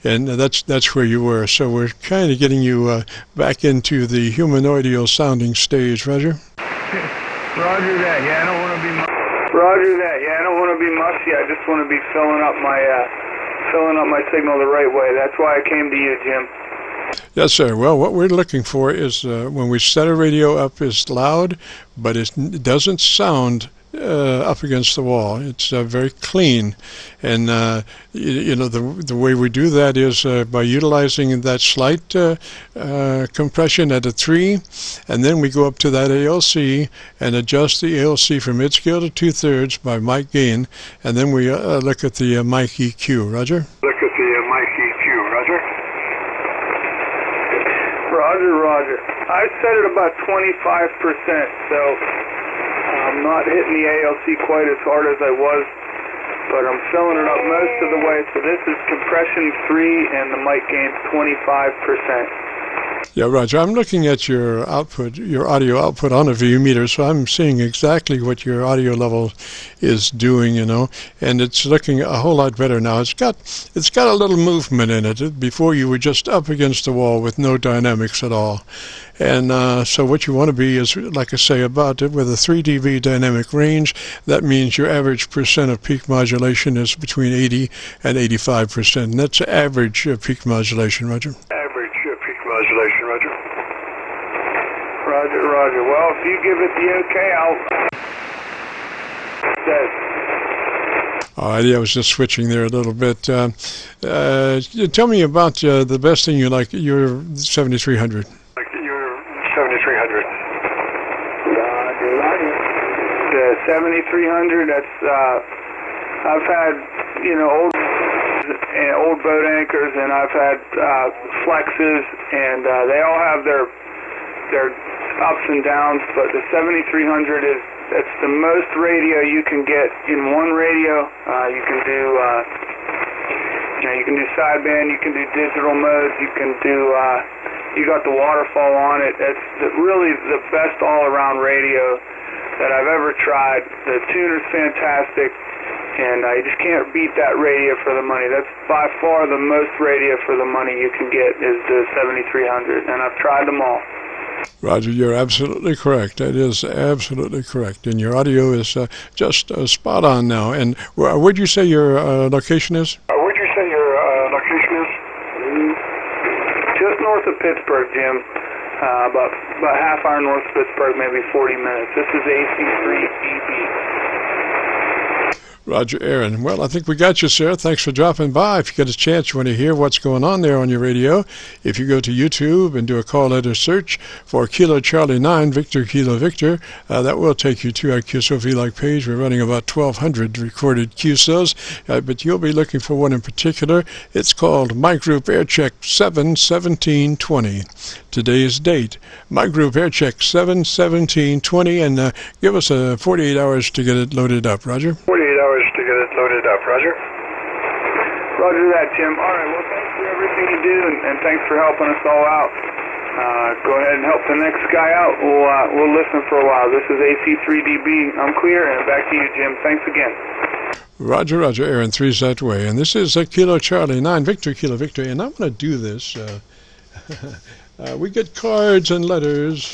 And that's where you were. So we're kind of getting you back into the humanoidal sounding stage, Roger. Roger that. Yeah, I don't want to be. Roger that. Yeah, I don't want to be mushy. I just want to be filling up my signal the right way. That's why I came to you, Jim. Yes, sir. Well, what we're looking for is when we set a radio up, it's loud, but it doesn't sound up against the wall. It's very clean, and you know, the way we do that is by utilizing that slight compression at a 3, and then we go up to that ALC and adjust the ALC from mid-scale to 2/3 by mic gain, and then we look at the mic EQ. Roger? Look at the mic EQ, Roger. Roger. I set it about 25%, so I'm not hitting the ALC quite as hard as I was, but I'm filling it up most of the way. So this is compression 3 and the mic gain's 25%. Yeah, Roger, I'm looking at your output, your audio output on a VU meter, so I'm seeing exactly what your audio level is doing, you know, and it's looking a whole lot better now. It's got a little movement in it. Before you were just up against the wall with no dynamics at all. And so what you want to be is, like I say, about it with a 3 dB dynamic range. That means your average percent of peak modulation is between 80 and 85%. And that's average peak modulation, Roger. Average peak modulation, Roger. Roger. Well, if you give it the okay, I'll... All right, I was just switching there a little bit. Tell me about the best thing you like, your 7300. Like your 7300. The 7300, that's, I've had, you know, old boat anchors, and I've had flexes, and they all have their ups and downs, but the 7300 it's the most radio you can get in one radio. You can do sideband, you can do digital modes, you can do you got the waterfall on it. It's really the best all-around radio that I've ever tried. The tuner's fantastic, and you just can't beat that radio for the money. That's by far the most radio for the money you can get is the 7300, and I've tried them all. Roger, you're absolutely correct. That is absolutely correct. And your audio is just spot on now. And where'd you say your location is? Where'd you say your location is? Just north of Pittsburgh, Jim. About half hour north of Pittsburgh, maybe 40 minutes. This is AC3DB. Roger, Aaron. Well, I think we got you, sir. Thanks for dropping by. If you get a chance, you want to hear what's going on there on your radio, if you go to YouTube and do a call letter search for Kilo Charlie 9, Victor Kilo Victor, that will take you to our QSO-VLOG page. We're running about 1,200 recorded QSOs, but you'll be looking for one in particular. It's called My Group Aircheck 71720. Today's date, My Group Aircheck 71720, and give us 48 hours to get it loaded up. Roger? 48 hours to get it loaded up, Roger. Roger that, Jim. All right, well, thanks for everything you do, and thanks for helping us all out. Go ahead and help the next guy out. We'll listen for a while. This is AC3DB. I'm clear, and back to you, Jim. Thanks again. Roger, Aaron, 3's that way. And this is Kilo Charlie 9, Victor Kilo Victor, and I'm going to do this. We get cards and letters,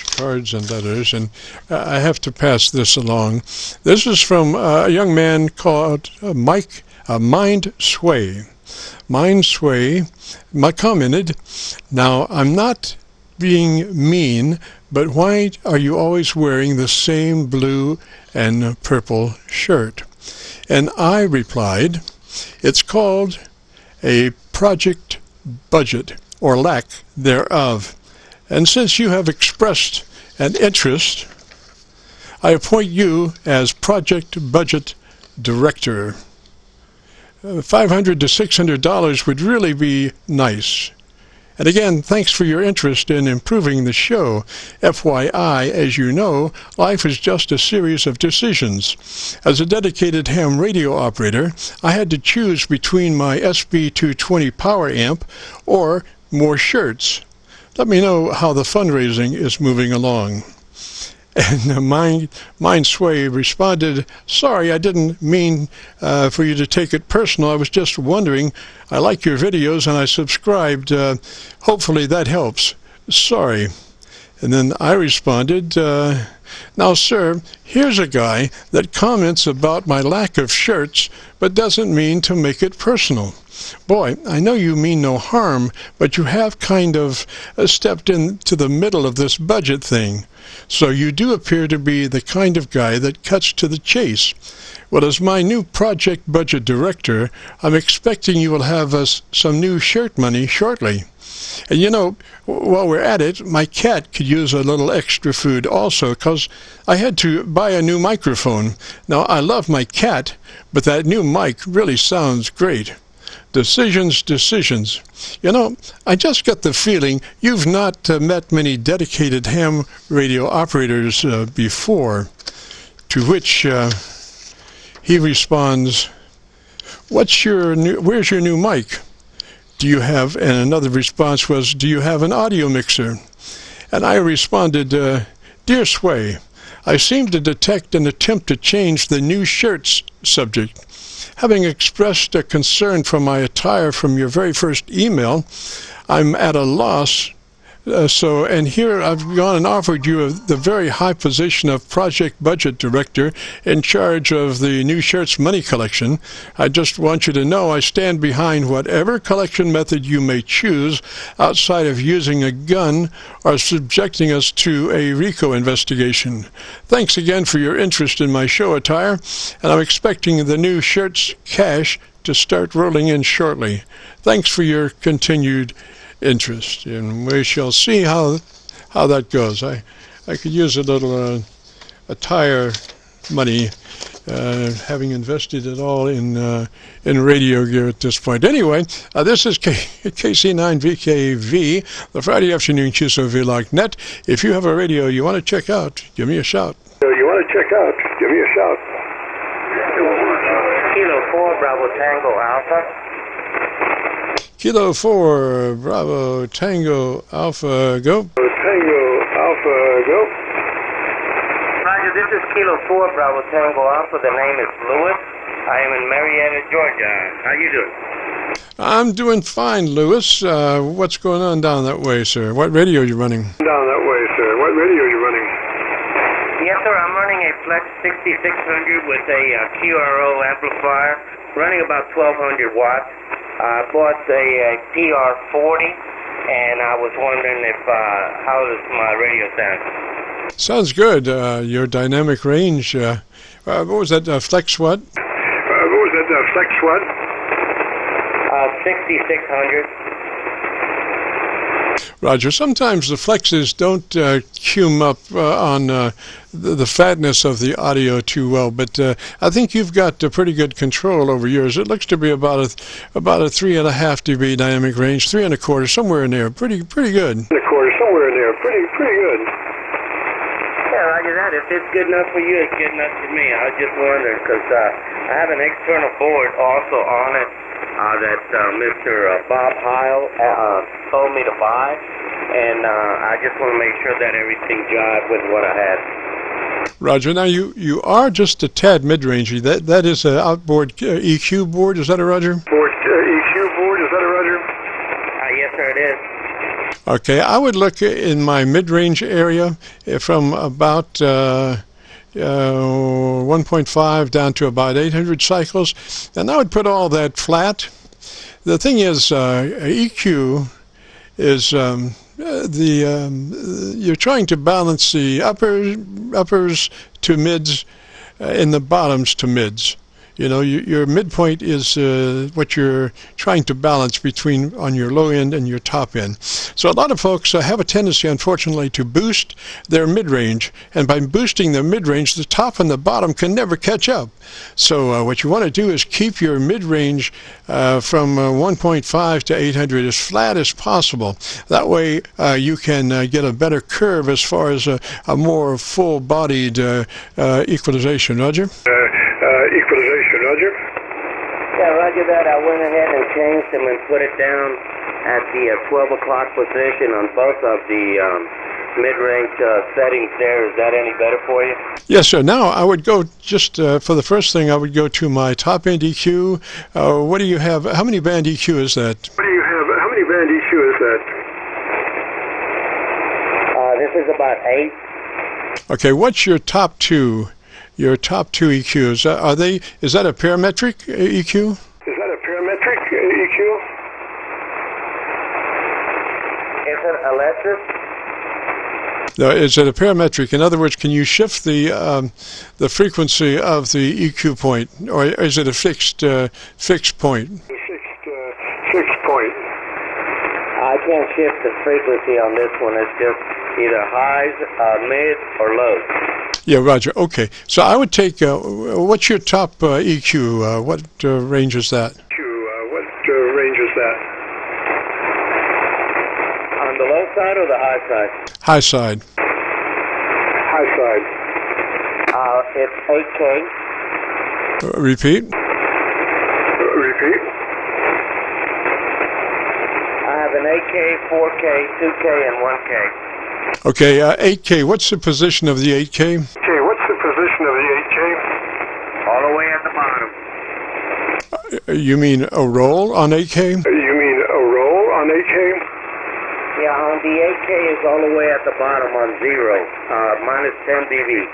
and I have to pass this along. This is from a young man called Mind Sway. Mind Sway commented, "Now, I'm not being mean, but why are you always wearing the same blue and purple shirt?" And I replied, "It's called a project budget, or lack thereof. And since you have expressed an interest, I appoint you as Project Budget Director. $500 to $600 would really be nice. And again, thanks for your interest in improving the show. FYI, as you know, life is just a series of decisions. As a dedicated ham radio operator, I had to choose between my SB220 power amp or more shirts. Let me know how the fundraising is moving along. And Mind Sway responded, sorry, I didn't mean for you to take it personal. I was just wondering. I like your videos and I subscribed. Hopefully that helps. Sorry. And then I responded, now, sir, here's a guy that comments about my lack of shirts but doesn't mean to make it personal. Boy, I know you mean no harm, but you have kind of stepped into the middle of this budget thing. So you do appear to be the kind of guy that cuts to the chase. Well, as my new project budget director, I'm expecting you will have us some new shirt money shortly. And you know, while we're at it, my cat could use a little extra food also, because I had to buy a new microphone. Now, I love my cat, but that new mic really sounds great. Decisions. You know, I just got the feeling you've not met many dedicated ham radio operators before, to which he responds, where's your new mic? Do you have, and another response was, do you have an audio mixer? And I responded, Dear Sway, I seem to detect an attempt to change the new shirts subject. Having expressed a concern for my attire from your very first email, I'm at a loss. And here I've gone and offered you the very high position of Project Budget Director in charge of the new shirts money collection. I just want you to know I stand behind whatever collection method you may choose outside of using a gun or subjecting us to a RICO investigation. Thanks again for your interest in my show attire, and I'm expecting the new shirts cash to start rolling in shortly. Thanks for your continued interest, and we shall see how that goes. I could use a little attire money, having invested it all in radio gear at this point. Anyway, this is KC9VKV, the Friday afternoon QSO-VLOG net. If you have a radio you want to check out, give me a shout. Kilo 4 Bravo Tango Alpha. Kilo 4 Bravo Tango Alpha, go. Roger, this is Kilo 4 Bravo Tango Alpha. The name is Louis. I am in Marietta, Georgia. How you doing? I'm doing fine, Louis. What's going on down that way, sir? What radio are you running? Yes, sir. I'm running a Flex 6600 with a QRO amplifier, running about 1200 watts. I bought a PR40, and I was wondering how does my radio sound? Sounds good. Your dynamic range, what was that, Flex what? 6600. Roger. Sometimes the flexes don't cume up on the fatness of the audio too well, but I think you've got pretty good control over yours. It looks to be about a 3.5 dB dynamic range, 3 1/4, somewhere in there. Pretty good. Yeah, Roger that. If it's good enough for you, it's good enough for me. I was just wondering because I have an external board also on it that Mr. Bob Heil told me to buy, and I just want to make sure that everything jives with what I had. Roger. Now you are just a tad mid-rangey. That is an outboard EQ board. Is that a Roger? Yes, sir, it is. Okay, I would look in my mid-range area from about 1.5 down to about 800 cycles, and I would put all that flat. The thing is, EQ is you're trying to balance the uppers to mids and the bottoms to mids. You know, your midpoint is what you're trying to balance between on your low end and your top end. So a lot of folks have a tendency, unfortunately, to boost their mid-range, and by boosting the mid-range, the top and the bottom can never catch up. So what you want to do is keep your mid-range from 1.5 to 800 as flat as possible. That way you can get a better curve as far as a more full-bodied equalization. Roger? Equalization, Roger. Yeah, roger that. I went ahead and changed them and put it down at the 12 o'clock position on both of the mid-range settings there. Is that any better for you? Yes, sir. Now I would go just for the first thing, I would go to my top end EQ. What do you have? How many band EQ is that? What do you have? How many band EQ is that? This is about 8. Okay, what's your top two? Your top two EQs, are they? Is that a parametric EQ? Is that a parametric EQ? Is it electric? No, is it a parametric? In other words, can you shift the frequency of the EQ point, or is it a fixed point? Fixed point. I can't shift the frequency on this one. It's just either highs, mid, or low. Yeah, Roger. Okay, so I would take. What's your top EQ? What range is that? What range is that? On the low side or the high side? High side. High side. It's 8K. Repeat. Repeat. I have an 8K, 4K, 2K, and 1K. Okay, 8K. What's the position of the 8K? Okay, what's the position of the 8K? All the way at the bottom. You mean a roll on 8K? You mean a roll on 8K? Yeah, on the 8K is all the way at the bottom on 0, minus 10 dB.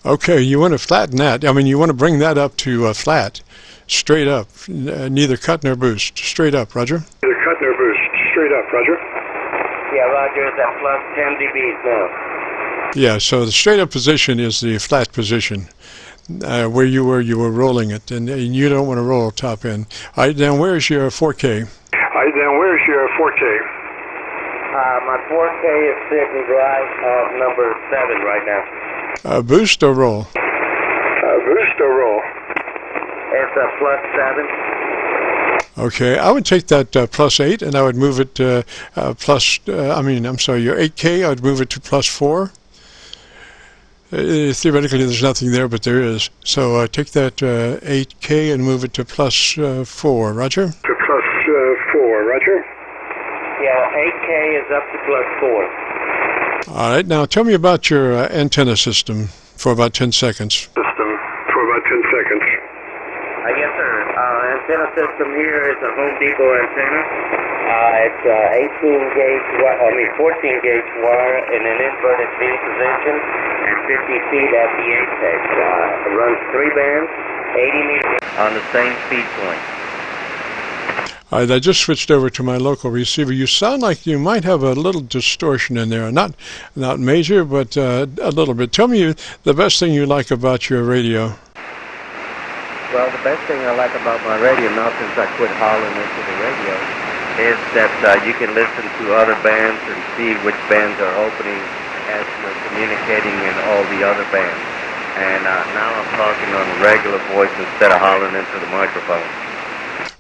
Okay, you want to flatten that. I mean, you want to bring that up to flat, straight up, neither cut nor boost. Straight up, Roger. Neither cut nor boost. Straight up, Roger. Yeah, Roger, it's at plus 10 dBs now. Yeah, so the straight up position is the flat position. Where you were rolling it, and you don't want to roll top end. All right, now where's your 4K? All right, now where's your 4K? My 4K is sitting right number 7 right now. Boost or roll? Boost or roll? It's a plus 7. Okay, I would take that plus 8, and I would move it your 8K, I would move it to plus 4. Theoretically, there's nothing there, but there is. So take that 8K and move it to plus 4. Roger? To plus 4. Roger? Yeah, 8K is up to plus 4. All right, now tell me about your antenna system for about 10 seconds. System for about 10 seconds. Yes, sir. Antenna system here is a Home Depot antenna. It's 14 gauge wire in an inverted V position and 50 feet at the apex. It runs 3 bands, 80 meters on the same speed point. All right, I just switched over to my local receiver. You sound like you might have a little distortion in there. Not major, but a little bit. Tell me the best thing you like about your radio. Well, the best thing I like about my radio, now since I quit hollering into the radio, is that you can listen to other bands and see which bands are opening as you're communicating in all the other bands. And now I'm talking on regular voice instead of hollering into the microphone.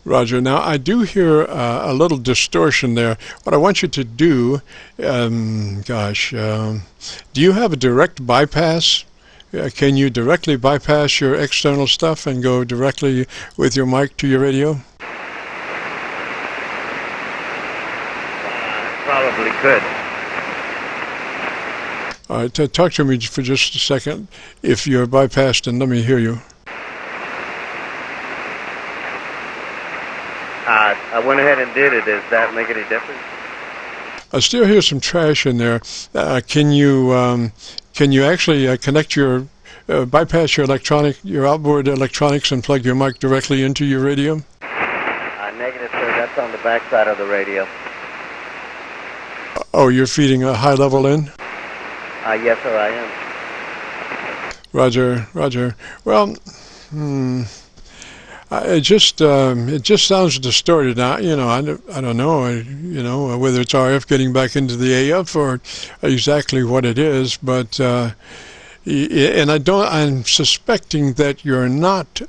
Roger. Now, I do hear a little distortion there. What I want you to do, do you have a direct bypass? Can you directly bypass your external stuff and go directly with your mic to your radio? Probably could. All right, talk to me for just a second. If you're bypassed, and let me hear you. I went ahead and did it. Does that make any difference? I still hear some trash in there. Can you actually connect your bypass your outboard electronics and plug your mic directly into your radio? Negative, sir. That's on the back side of the radio. Oh, you're feeding a high level in? Yes, sir, I am. Roger. Well, It just sounds distorted. I don't know. Whether it's RF getting back into the AF or exactly what it is, but and I'm suspecting that you're not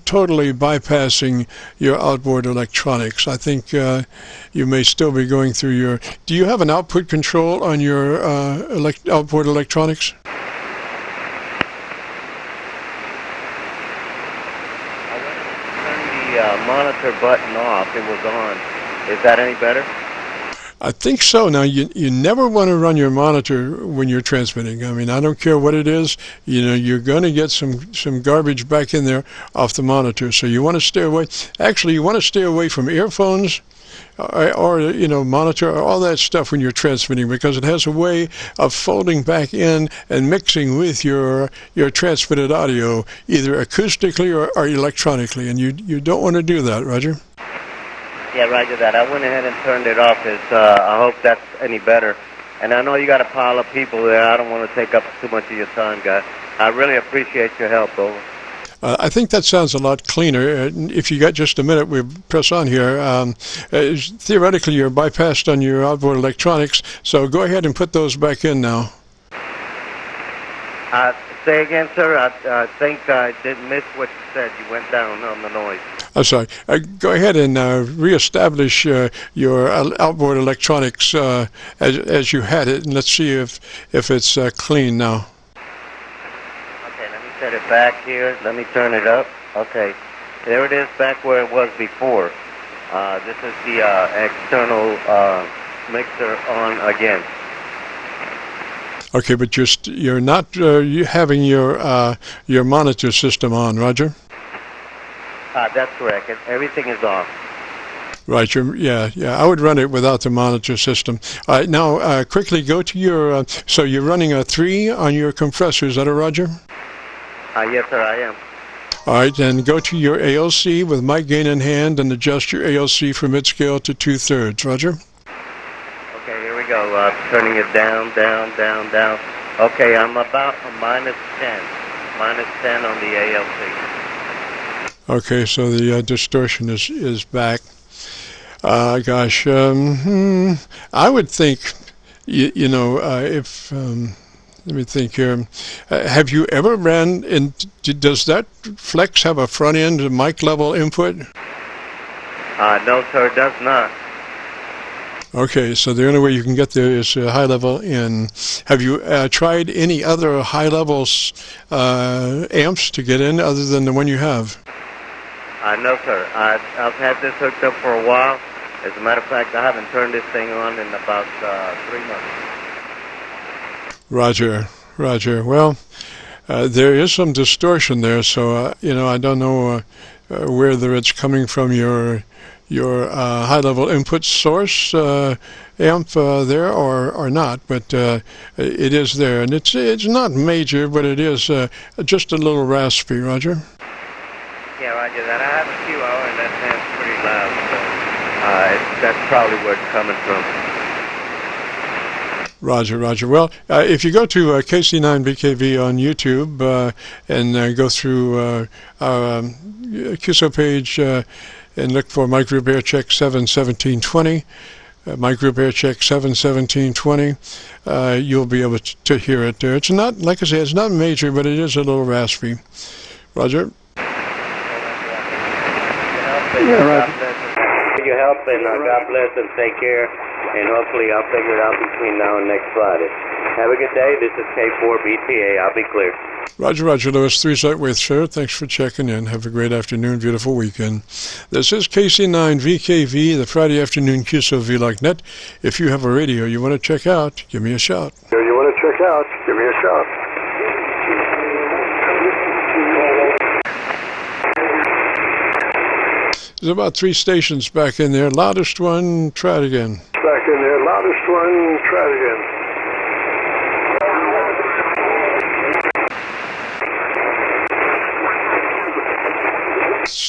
totally bypassing your outboard electronics. I think you may still be going through your. Do you have an output control on your outboard electronics? Monitor button off, it was on. Is that any better? I think so. Now, you never want to run your monitor when you're transmitting. I mean, I don't care what it is. You're going to get some garbage back in there off the monitor. So you want to stay away. Actually, you want to stay away from earphones or monitor, or all that stuff when you're transmitting, because it has a way of folding back in and mixing with your transmitted audio, either acoustically or electronically, and you don't want to do that, Roger. Yeah, roger that. I went ahead and turned it off. I hope that's any better. And I know you got a pile of people there. I don't want to take up too much of your time, guys. I really appreciate your help, over. I think that sounds a lot cleaner. If you got just a minute, we'll press on here. Theoretically, you're bypassed on your outboard electronics, so go ahead and put those back in now. Say again, sir. I think I didn't miss what you said. You went down on the noise. I'm sorry. Go ahead and reestablish your outboard electronics as you had it, and let's see if it's clean now. Okay, let me set it back here. Let me turn it up. Okay, there it is, back where it was before. This is the external mixer on again. Okay, but you're not having your monitor system on, Roger? That's correct. Everything is off. Right. Yeah. I would run it without the monitor system. All right. Now, quickly go to your. So you're running a 3 on your compressor. Is that a Roger? Yes, sir. I am. All right. Then go to your ALC with mic gain in hand and adjust your ALC from mid scale to 2/3. Roger. Okay. Here we go. Turning it down. Okay. I'm about a -10. -10 on the ALC. Okay, so the distortion is back. Gosh, I would think, if let me think here. Have you ever ran in? Does that Flex have a front end mic level input? No, sir, it does not. Okay, so the only way you can get there is high level in. Have you tried any other high levels amps to get in other than the one you have? No, sir. I've had this hooked up for a while. As a matter of fact, I haven't turned this thing on in about 3 months. Roger. Well, there is some distortion there, so I don't know whether it's coming from your high-level input source amp there or not, but it is there, and it's not major, but it is just a little raspy, Roger. Yeah, Roger that. I have a QO, and that sounds pretty loud, so that's probably where it's coming from. Roger. Well, if you go to KC9VKV on YouTube and go through our QSO page and look for my group Aircheck 71720, my group Aircheck 71720, you'll be able to hear it there. It's not, like I say, it's not major, but it is a little raspy. Roger. Yeah, right. Your help, and God bless and take care, and hopefully I'll figure it out between now and next Friday. Have a good day. This is K4BTA. I'll be clear. Roger, Lewis, 3 Sightway, sir. Thanks for checking in. Have a great afternoon, beautiful weekend. This is KC9VKV, the Friday afternoon QSO-VLOG net. If you have a radio you want to check out, give me a shout. You want to check out, give me a shout. There's about 3 stations back in there. Loudest one, try it again. Back in there, loudest one, try it again.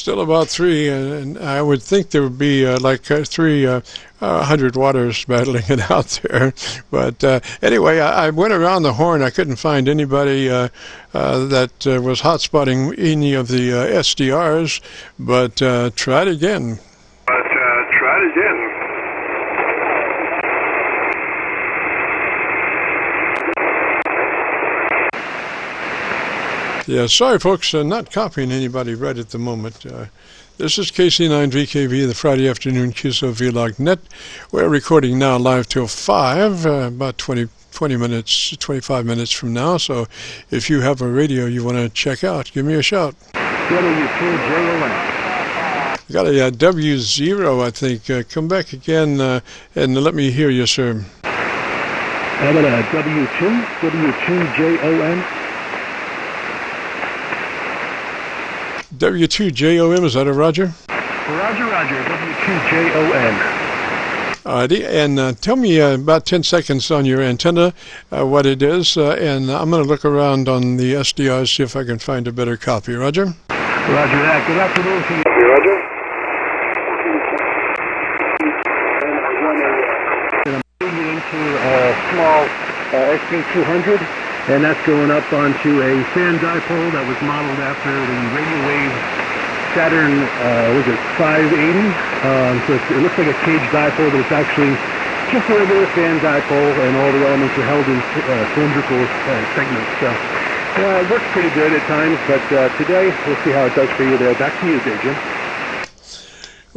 Still about 3, and I would think there would be like 300 waters battling it out there. But anyway, I went around the horn. I couldn't find anybody that was hotspotting any of the SDRs, but tried again. Yeah, sorry folks, not copying anybody right at the moment. This is KC9VKV, the Friday afternoon QSO-VLOG net. We're recording now live till 5, about 25 minutes from now. So if you have a radio you want to check out, give me a shout. W2JOM. Got a W0, I think. Come back again and let me hear you, sir. How about a W2JOM? W2JOM, is that a Roger? Roger, W2JOM. And tell me about 10 seconds on your antenna, what it is, and I'm going to look around on the SDRs, see if I can find a better copy. Roger? Roger that. Good afternoon to you. Roger? And I'm putting it into a small SP200, and that's going up onto a fan dipole that was modeled after the Radio Wave Saturn, was it 580? So it looks like a cage dipole, but it's actually just a regular fan dipole, and all the elements are held in cylindrical segments. So it works pretty good at times, but today we'll see how it does for you there. Back to you, Jim.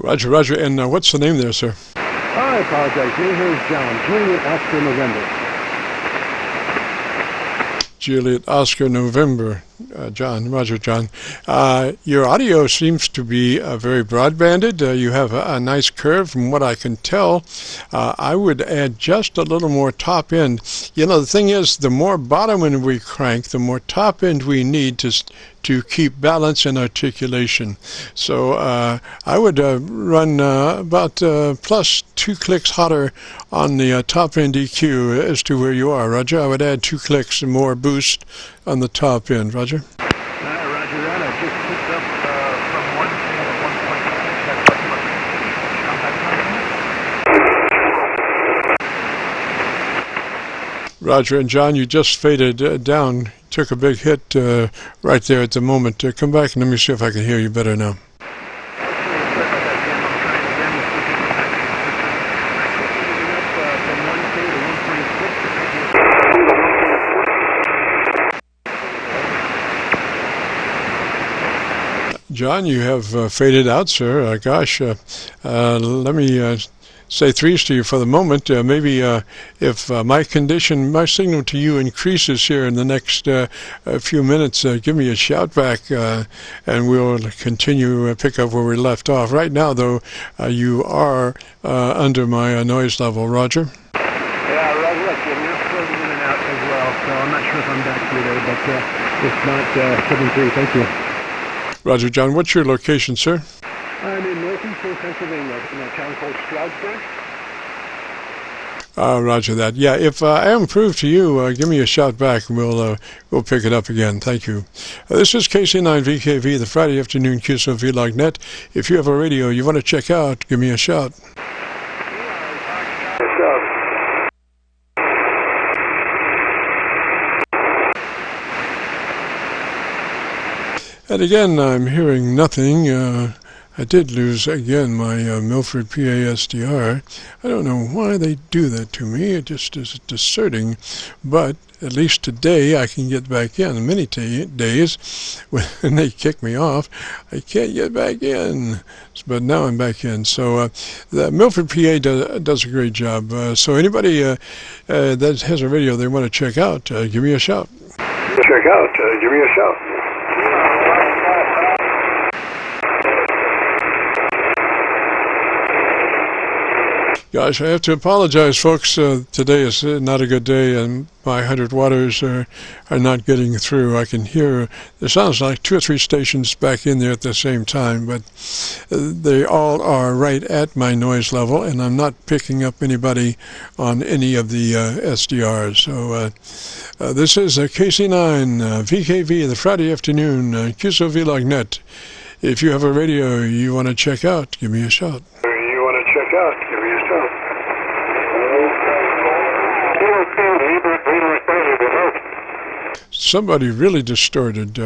Roger. And what's the name there, sir? I apologize. Name here is John. Juliet Oscar November. Juliet Oscar November. John, Roger, John. Your audio seems to be very broadbanded. You have a nice curve from what I can tell. I would add just a little more top end. You know, the thing is, the more bottom end we crank, the more top end we need to keep balance and articulation. So I would run about plus 2 clicks hotter on the top end EQ as to where you are, Roger. I would add 2 clicks and more boost on the top end, Roger. Roger that. I just picked up from 1 to 1.6. Roger, and John, you just faded down. Took a big hit right there at the moment. Come back and let me see if I can hear you better now. John, you have faded out, sir. Gosh, let me say threes to you for the moment. Maybe if my signal to you increases here in the next few minutes, give me a shout back and we'll continue pick up where we left off. Right now, though, you are under my noise level, Roger. Yeah, Roger, look, you're floating in and out as well, so I'm not sure if I'm back through there, but it's not 7-3. Thank you. Roger, John. What's your location, sir? I'm in northeastern Pennsylvania, in a town called Stroudsburg. Roger that. Yeah, if I improve to you, give me a shout back and we'll pick it up again. Thank you. This is KC9VKV, the Friday afternoon QSO-VLOG net. If you have a radio you want to check out, give me a shout. And again, I'm hearing nothing. I did lose, again, my Milford PA SDR. I don't know why they do that to me. It just is discerning. But at least today I can get back in. Many days when they kick me off, I can't get back in. But now I'm back in. So the Milford PA does a great job. So anybody that has a radio they want to check out, give me a shout. Give me a shout. Gosh, I have to apologize, folks. Today is not a good day, and my 100 waters are not getting through. I can hear, there sounds like 2 or 3 stations back in there at the same time, but they all are right at my noise level, and I'm not picking up anybody on any of the SDRs. So this is KC9 VKV, the Friday afternoon QSO-VLOG net. If you have a radio you want to check out, give me a shout. You want to check out, give me a shout. Somebody really distorted.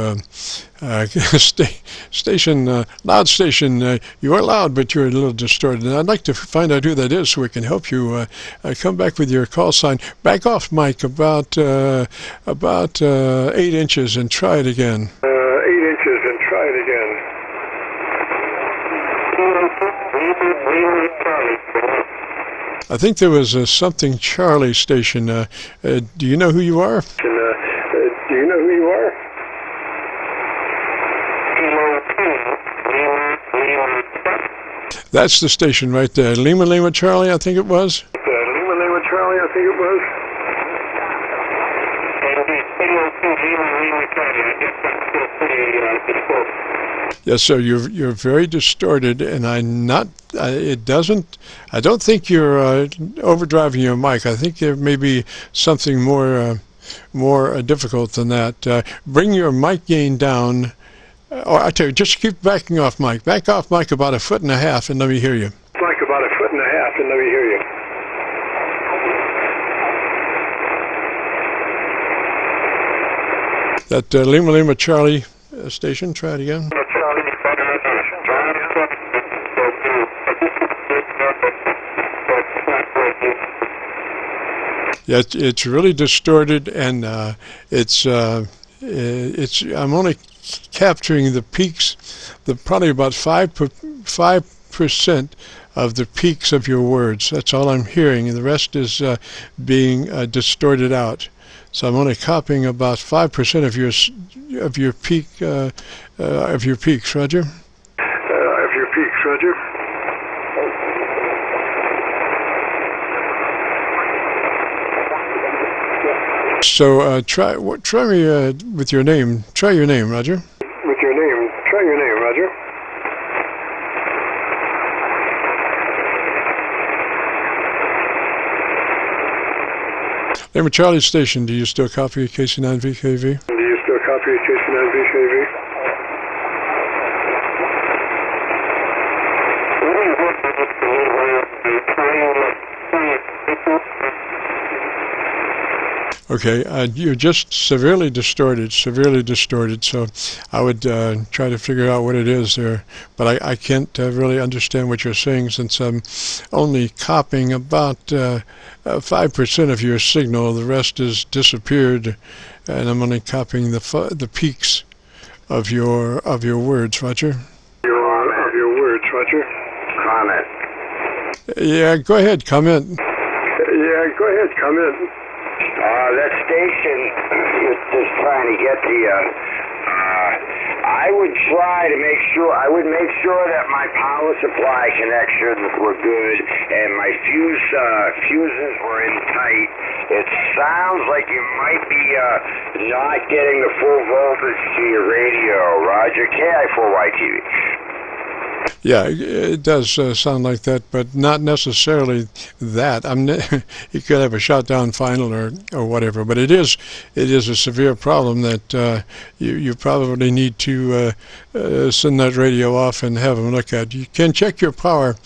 Station, loud station. You are loud, but you're a little distorted. And I'd like to find out who that is so we can help you. Come back with your call sign. Back off, Mike, about 8 inches and try it again. 8 inches and try it again. I think there was a something Charlie station. Do you know who you are? Do you know who you are? That's the station right there. Lima Lima Charlie, I think it was. Lima Lima Charlie, I think it was. Yes, sir. You're very distorted, and I don't think you're overdriving your mic. I think there may be something more difficult than that. Bring your mic gain down. Or I tell you, just keep backing off, Mike. Back off, Mike, about 1.5 feet, and let me hear you. Like about 1.5 feet, and let me hear you. That Lima Lima Charlie station. Try it again. Yeah, it's really distorted, and it's I'm only capturing the peaks, probably about 5% of the peaks of your words. That's all I'm hearing, and the rest is being distorted out. So I'm only copying about 5% of your peaks, Roger. Of your peaks, Roger. So try me with your name. Try your name, Roger. With your name. Try your name, Roger. Lima Charlie Station, do you still copy KC9VKV? Do you still copy KC9VKV? Okay, you're just severely distorted, so I would try to figure out what it is there, but I can't really understand what you're saying since I'm only copying about 5% of your signal. The rest has disappeared, and I'm only copying the peaks of your words, Roger. Of your words, Roger. Comment. Yeah, go ahead, comment. That station is just trying to get the, I would try to make sure that my power supply connections were good and my fuses were in tight. It sounds like you might be not getting the full voltage to your radio, Roger. KI4YTV. Yeah, it does sound like that, but not necessarily that. You could have a shutdown final or whatever, but it is a severe problem that you probably need to send that radio off and have them look at. You can check your power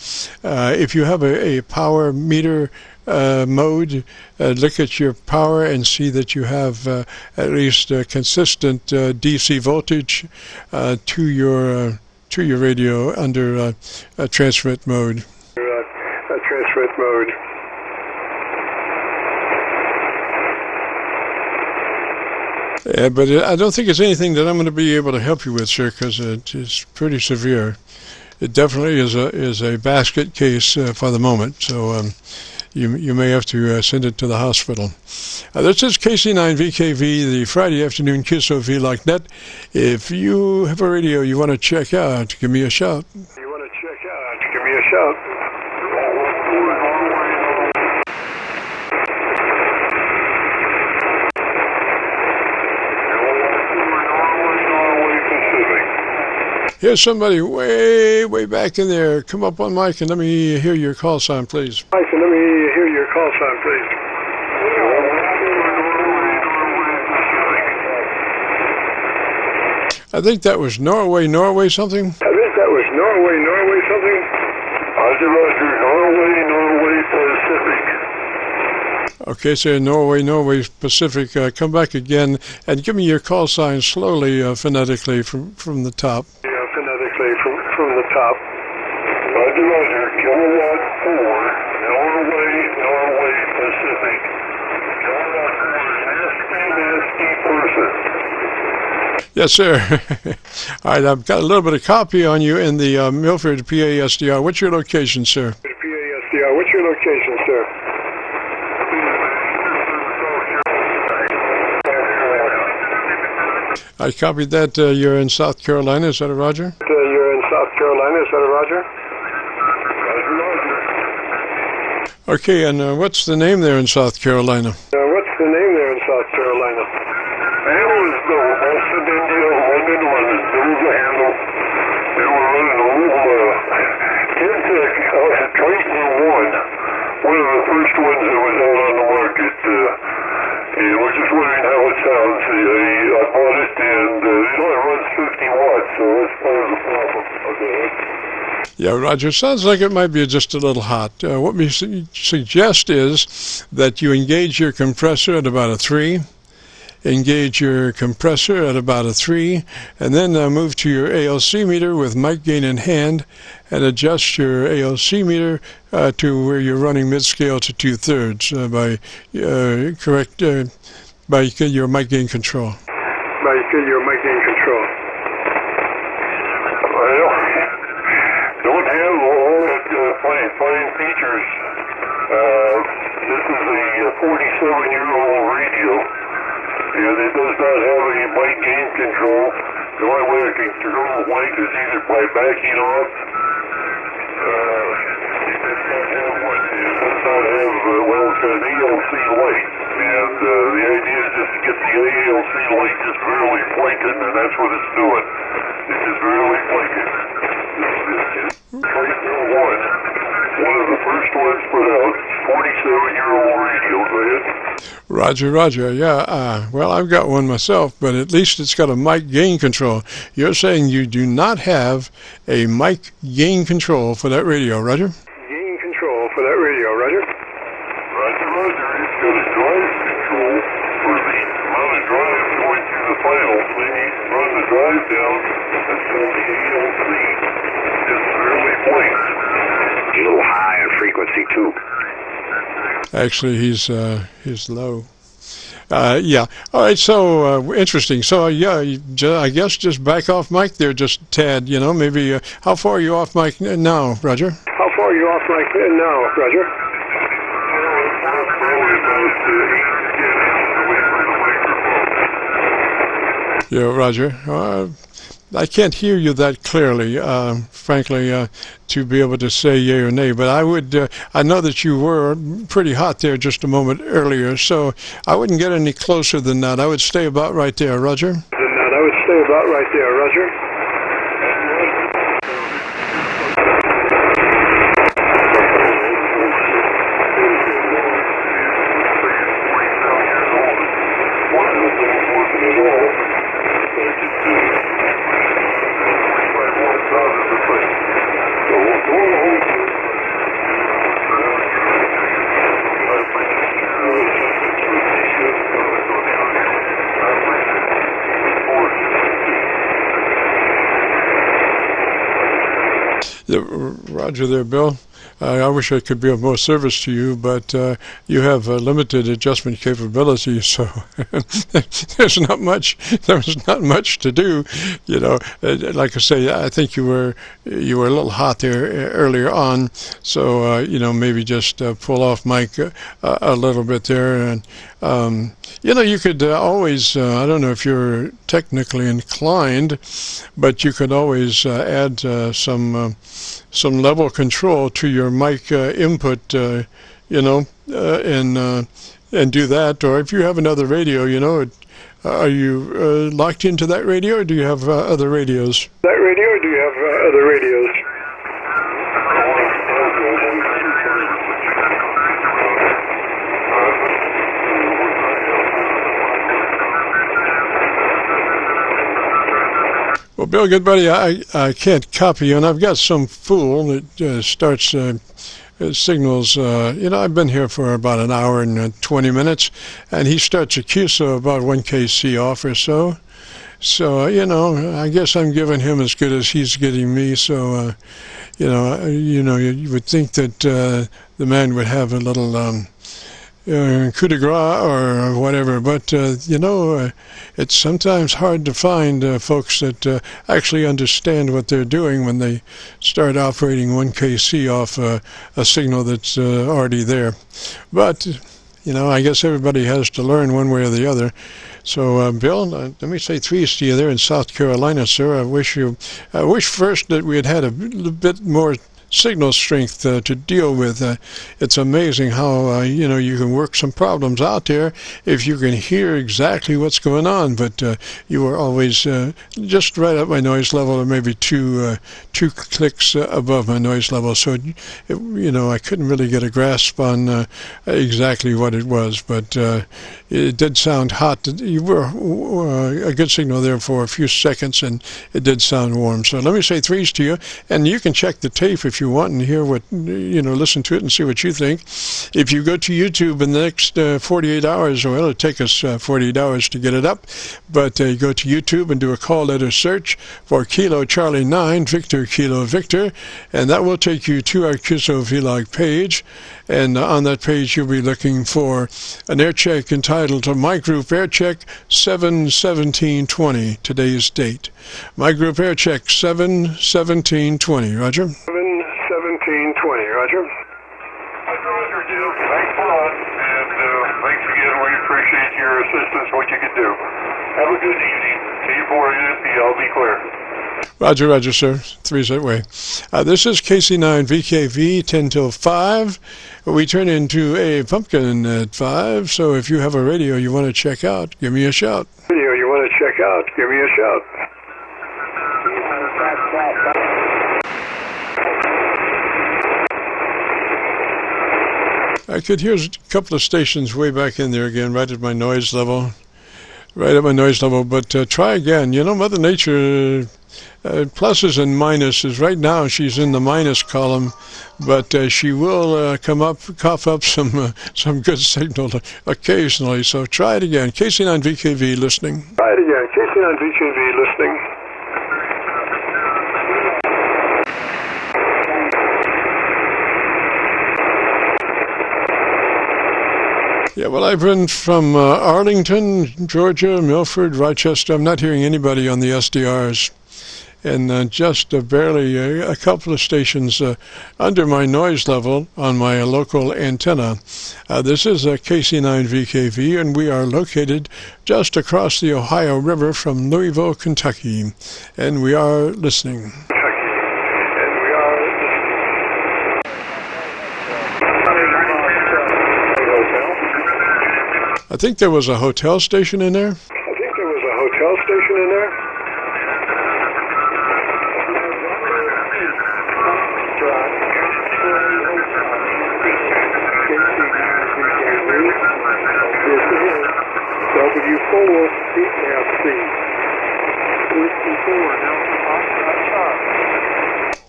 if you have a power meter mode. Look at your power and see that you have at least a consistent DC voltage to your radio under transmit mode. Transmit mode. But I don't think it's anything that I'm going to be able to help you with, sir, because it's pretty severe. It definitely is a basket case for the moment, so you may have to send it to the hospital. This is KC9VKV, the Friday afternoon QSO-VLOG net. If you have a radio you want to check out, give me a shout. Here's somebody way back in there. Come up on mic and let me hear your call sign, please. I think that was Norway something. I think that was Norway something. Roger, Norway Pacific. Okay, so Norway Pacific. Come back again and give me your call sign slowly, phonetically from the top. Yeah, phonetically from the top. Roger, kilowatt 4, Norway Pacific. Kilowatt 4, nasty person. Yes, sir. All right, I've got a little bit of copy on you in the Milford PASDR. What's your location, sir? PASDR, what's your location, sir? I copied that. You're in South Carolina. Is that a Roger? You're in South Carolina. Is that a Roger? Okay, and what's the name there in South Carolina? What's the name there in South Carolina? Aylesville, Boston, India, London. There was a handle. They were running a little Intech Triton 1. One of the first ones that was out on the market. And we're just wondering how it sounds. I bought it, and it only runs 50 watts, so that's part of the problem. Okay. Yeah, Roger, sounds like it might be just a little hot. What we suggest is that you engage your compressor at about a 3, engage your compressor at about a 3, and then move to your ALC meter with mic gain in hand and adjust your ALC meter to where you're running mid-scale to 2/3 by your mic gain control. Well, don't have all that fine features. This is a 47-year-old radio, and it does not have any mic gain control. The only way I can control the mic is either by backing off. It does not have one. It does not have, it's got an ALC light, and the idea is just to get the ALC light just barely blinking, and that's what it's doing. It's just barely blinking. Triton 1, one of the first ones put out, 47-year-old radio, go ahead. Roger, yeah. Well, I've got one myself, but at least it's got a mic gain control. You're saying you do not have a mic gain control for that radio, Roger? Gain control for that radio, Roger. Roger. It's got a drive control for the amount of drive going through the panels. When you run the drive down, that's called the ALC. Just barely blinks. A little high on frequency too. Actually, he's low. Yeah. All right. So interesting. So yeah, I guess just back off mic there, just a tad. Maybe. How far are you off mic now, Roger? How far are you off mic now, Roger? Yeah, Roger. I can't hear you that clearly, frankly, to be able to say yay or nay. But I know that you were pretty hot there just a moment earlier, so I wouldn't get any closer than that. I would stay about right there, Roger. Roger there, Bill. I wish I could be of more service to you, but you have limited adjustment capability, so there's not much to do. Like I say, I think you were a little hot there earlier on, so maybe just pull off mic a little bit there, and you could always, I don't know if you're technically inclined, but you could always add some level control to your mic input, and do that. Or if you have another radio, are you locked into that radio, or do you have other radios? Well, Bill, good buddy, I can't copy you, and I've got some fool that starts signals. I've been here for about an hour and 20 minutes, and he starts a QSO about 1 KC off or so. So, I guess I'm giving him as good as he's getting me. So, you would think that the man would have a little coup de grace or whatever. But, it's sometimes hard to find folks that actually understand what they're doing when they start operating 1 KC off a signal that's already there. But, I guess everybody has to learn one way or the other. So, Bill, let me say threes to you there in South Carolina, sir. I wish first that we had a little bit more signal strength to deal with. It's amazing how, you can work some problems out there if you can hear exactly what's going on, but you were always just right at my noise level, or maybe two clicks above my noise level, so I couldn't really get a grasp on exactly what it was, but it did sound hot. You were a good signal there for a few seconds, and it did sound warm. So let me say threes to you, and you can check the tape if you want and hear what, listen to it and see what you think. If you go to YouTube in the next 48 hours, well, it'll take us 48 hours to get it up, but you go to YouTube and do a call letter search for Kilo Charlie 9, Victor Kilo Victor, and that will take you to our QSO-VLOG page. And on that page, you'll be looking for an Aircheck entitled to My Group Aircheck 7/17/20, today's date. My Group Aircheck 7/17/20. Roger? 7/17/20, Roger. Roger, Jim. Thanks a lot. And thanks again. We appreciate your assistance, what you can do. Have a good evening. T4NP, I'll be clear. Roger, sir. Three's that way. This is KC9VKV, 10 till 5. We turn into a pumpkin at 5, so if you have a radio you want to check out, give me a shout. Radio you want to check out, give me a shout. I could hear a couple of stations way back in there again, right at my noise level. But try again. Mother Nature, pluses and minuses. Right now she's in the minus column, but she will cough up some good signal occasionally. So try it again. KC9VKV listening. Try it again. KC9VKV listening. Yeah, well, I've been from Arlington, Georgia, Milford, Rochester. I'm not hearing anybody on the SDRs. And just barely a couple of stations under my noise level on my local antenna. This is KC9VKV, and we are located just across the Ohio River from Louisville, Kentucky. And we are listening. I think there was a hotel station in there.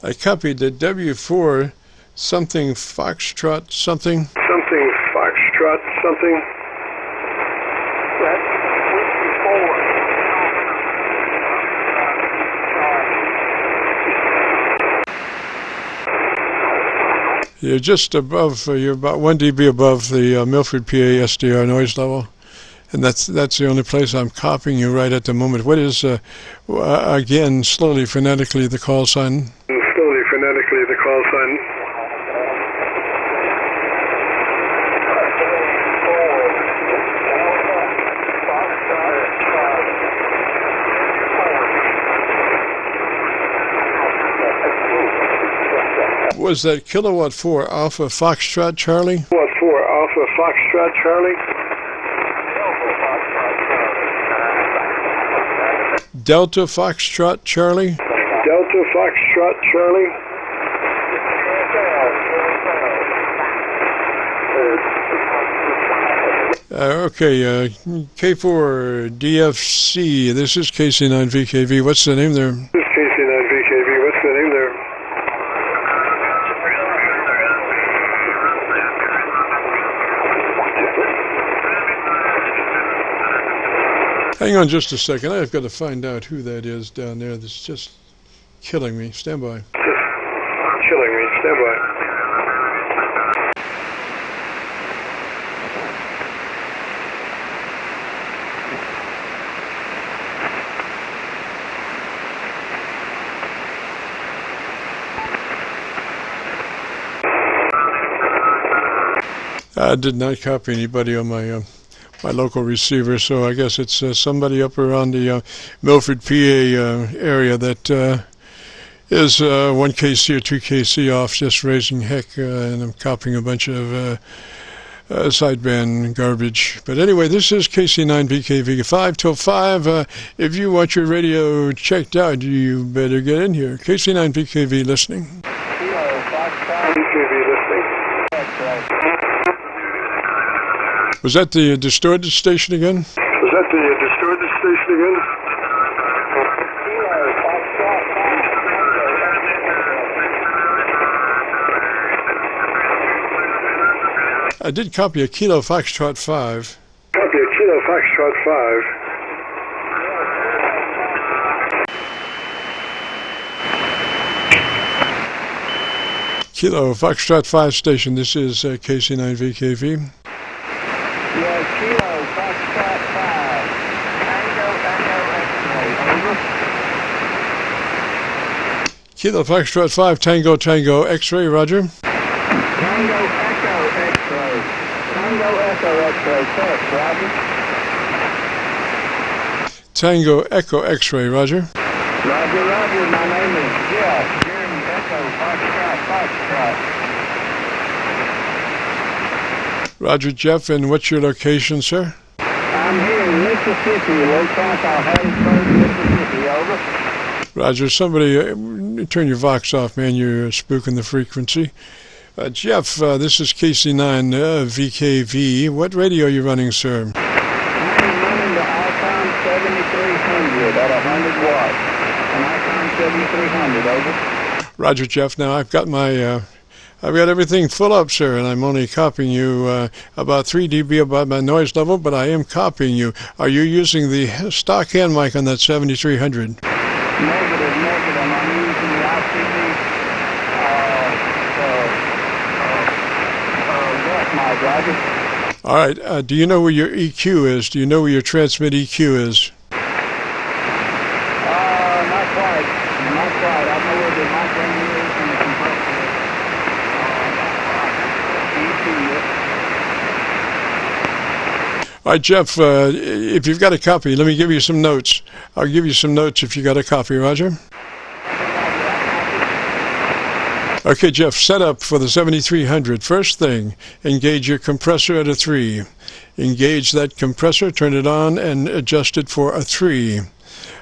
I copied the W4 something Foxtrot something. Something Foxtrot something. You're just above, you're about 1 dB above the Milford, PA SDR noise level. And that's the only place I'm copying you right at the moment. What is, again, slowly, phonetically, the call sign? Slowly, phonetically, the call sign. Was that kilowatt 4 Alpha Foxtrot Charlie? Kilowatt 4 Alpha Foxtrot Charlie. Delta Foxtrot Charlie. Delta Foxtrot Charlie. Okay, K4DFC, this is KC9VKV. What's the name there? This is KC9VKV. What's the name there? Hang on just a second. I've got to find out who that is down there. That's just killing me. Stand by. Killing me. Stand by. I did not copy anybody on my my local receiver, so I guess it's somebody up around the Milford, PA area that is 1 KC or 2 KC off, just raising heck, and I'm copying a bunch of sideband garbage. But anyway, this is KC9VKV 5 till 5. If you want your radio checked out, you better get in here. KC9VKV listening. Was that the distorted station again? Was that the distorted station again? I did copy a Kilo Foxtrot 5. Copy a Kilo Foxtrot 5. Kilo Foxtrot 5 station, this is KC9VKV. Kilo Foxtrot 5. Kilo Foxtrot 5, Tango X-ray, roger. Tango Echo X-ray. Tango Echo X-ray, test, roger. Tango Echo X-ray, roger. Roger, my name is Jeff. Jeremy Echo Foxtrot. Roger, Jeff, and what's your location, sir? I'm here in Mississippi, Los Santos, Hattiesburg, Mississippi, over. Roger, somebody turn your Vox off, man, you're spooking the frequency. Jeff, this is KC9VKV. What radio are you running, sir? I'm running the Icon 7300 at 100 watts. An Icon 7300, over. Roger, Jeff. Now, I've got everything full up, sir, and I'm only copying you about 3 dB above my noise level, but I am copying you. Are you using the stock hand mic on that 7300? Negative. I'm using the ICD mic, Roger. All right. Do you know where your EQ is? Do you know where your transmit EQ is? Not quite. I know where the mic is and the compressor is. All right, Jeff, if you've got a copy, let me give you some notes. I'll give you some notes if you got a copy, Roger. Okay, Jeff, set up for the 7300. First thing, engage your compressor at a 3. Engage that compressor, turn it on, and adjust it for a 3.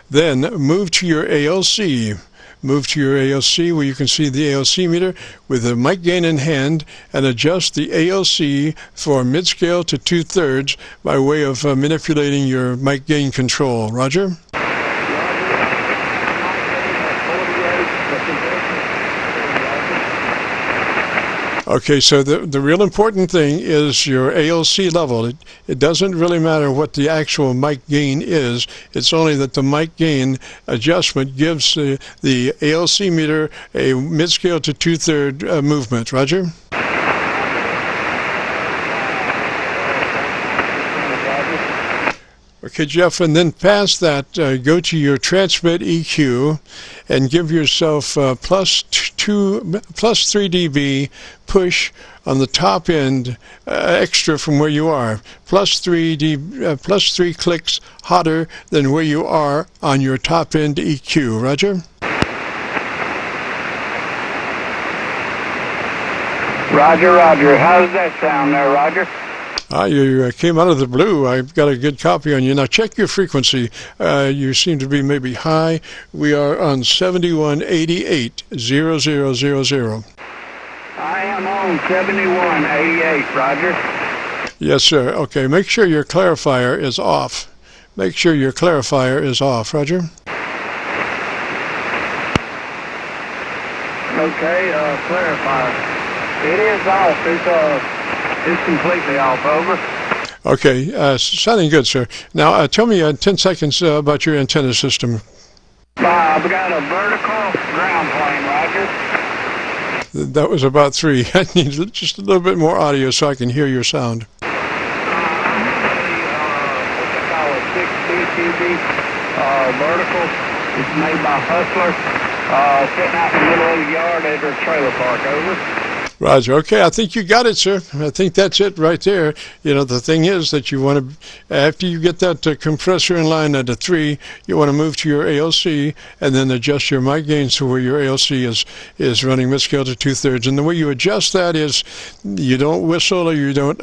Then move to your ALC. Move to your ALC where you can see the ALC meter with the mic gain in hand and adjust the ALC for mid-scale to 2/3 by way of manipulating your mic gain control. Roger? Okay, so the real important thing is your ALC level. It doesn't really matter what the actual mic gain is. It's only that the mic gain adjustment gives the ALC meter a mid-scale to 2/3 movement. Roger? Okay, Jeff, and then past that, go to your transmit EQ and give yourself plus 3 dB push on the top end extra from where you are. Plus 3 clicks hotter than where you are on your top end EQ. Roger? Roger. How does that sound there, Roger? You came out of the blue. I've got a good copy on you. Now check your frequency. You seem to be maybe high. We are on 7188.0000. I am on 7188, Roger. Yes, sir. Okay, make sure your clarifier is off. Make sure your clarifier is off, Roger. Okay, clarifier. It is off. It's completely off. Over. Okay, sounding good, sir. Now, tell me in 10 seconds about your antenna system. I've got a vertical ground plane, Roger. That was about 3. I need just a little bit more audio so I can hear your sound. Vertical. It's made by Hustler. Sitting out in the middle of the yard at her trailer park. Over. Roger. Okay, I think you got it, sir. I think that's it right there. You know, the thing is that you want to, after you get that compressor in line at a 3, you want to move to your ALC and then adjust your mic gains to where your ALC is running mid-scale to 2/3. And the way you adjust that is you don't whistle or you don't,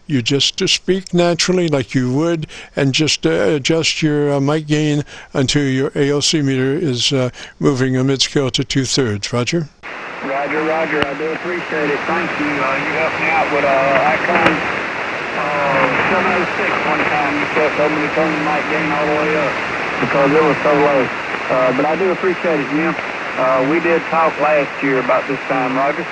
you just speak naturally like you would and just adjust your mic gain until your ALC meter is moving a mid-scale to 2/3. Roger? Roger, Roger. I do appreciate it. Thank you. You helped me out with Icon 706 one time. You told me to turn the mic gain all the way up because it was so low. But I do appreciate it, Jim. We did talk last year about this time, Roger.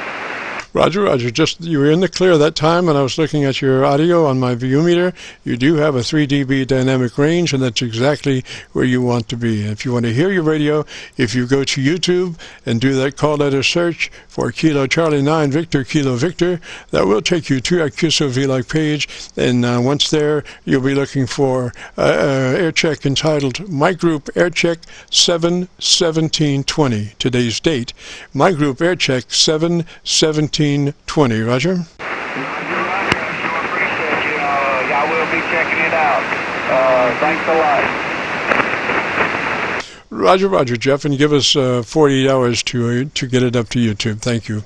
Roger, Roger. Just you were in the clear that time, and I was looking at your audio on my view meter. You do have a 3 dB dynamic range, and that's exactly where you want to be. If you want to hear your radio, if you go to YouTube and do that call letter search for Kilo Charlie 9 Victor Kilo Victor, that will take you to our QSO-VLOG page. And once there, you'll be looking for Aircheck entitled My Group Aircheck 7/17/20. Today's date. My Group Aircheck 7/17/20. Roger? Roger, Roger. I sure appreciate you. I will be checking it out. Thanks a lot. Roger, Roger, Jeff, and give us 48 hours to get it up to YouTube. Thank you.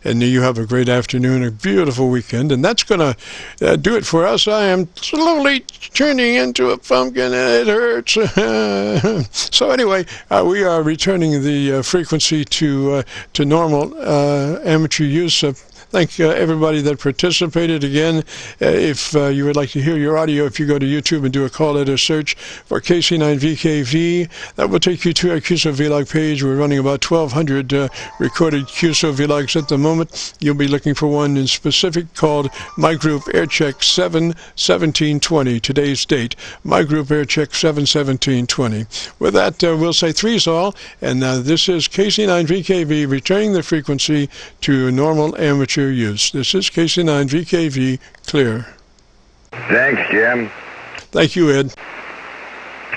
And you have a great afternoon, a beautiful weekend, and that's going to do it for us. I am slowly turning into a pumpkin, and it hurts. So anyway, we are returning the frequency to normal amateur use. Thank everybody that participated. Again, if you would like to hear your audio, if you go to YouTube and do a call letter search for KC9VKV, that will take you to our QSO-VLOG page. We're running about 1,200 recorded QSO-VLOGs at the moment. You'll be looking for one in specific called My Group Aircheck 7/17/20. Today's date, My Group Aircheck 7/17/20. With that, we'll say three's all, and this is KC9VKV returning the frequency to normal amateur use. This is KC9VKV clear. Thanks, Jim. Thank you, Ed.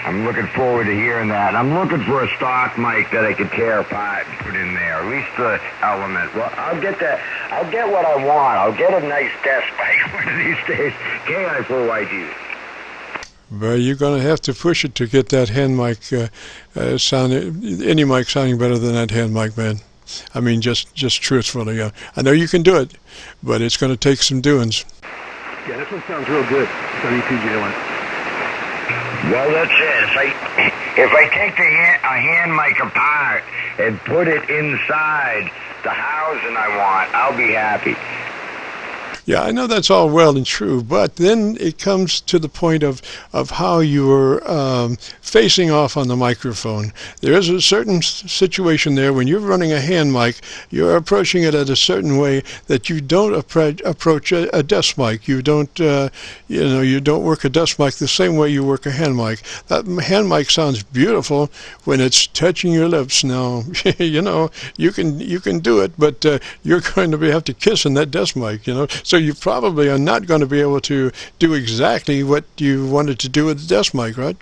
I'm looking forward to hearing that. I'm looking for a stock mic that I could tear apart and put in there, at least the element. Well, I'll get that. I'll get what I want. I'll get a nice desk mic one of these days. KI4YG. Well, you're going to have to push it to get that hand mic any mic sounding better than that hand mic, man. I mean, just truthfully. I know you can do it, but it's going to take some doings. Yeah, this one sounds real good. It's on EPJ one. Well, that's it. If I take a hand mic apart and put it inside the housing I want, I'll be happy. Yeah, I know that's all well and true, but then it comes to the point of how you're facing off on the microphone. There is a certain situation there when you're running a hand mic, you're approaching it at a certain way that you don't approach a desk mic. You don't, you don't work a desk mic the same way you work a hand mic. That hand mic sounds beautiful when it's touching your lips. Now, you can do it, but you're going to have to kiss in that desk mic, So you probably are not going to be able to do exactly what you wanted to do with the desk mic, right?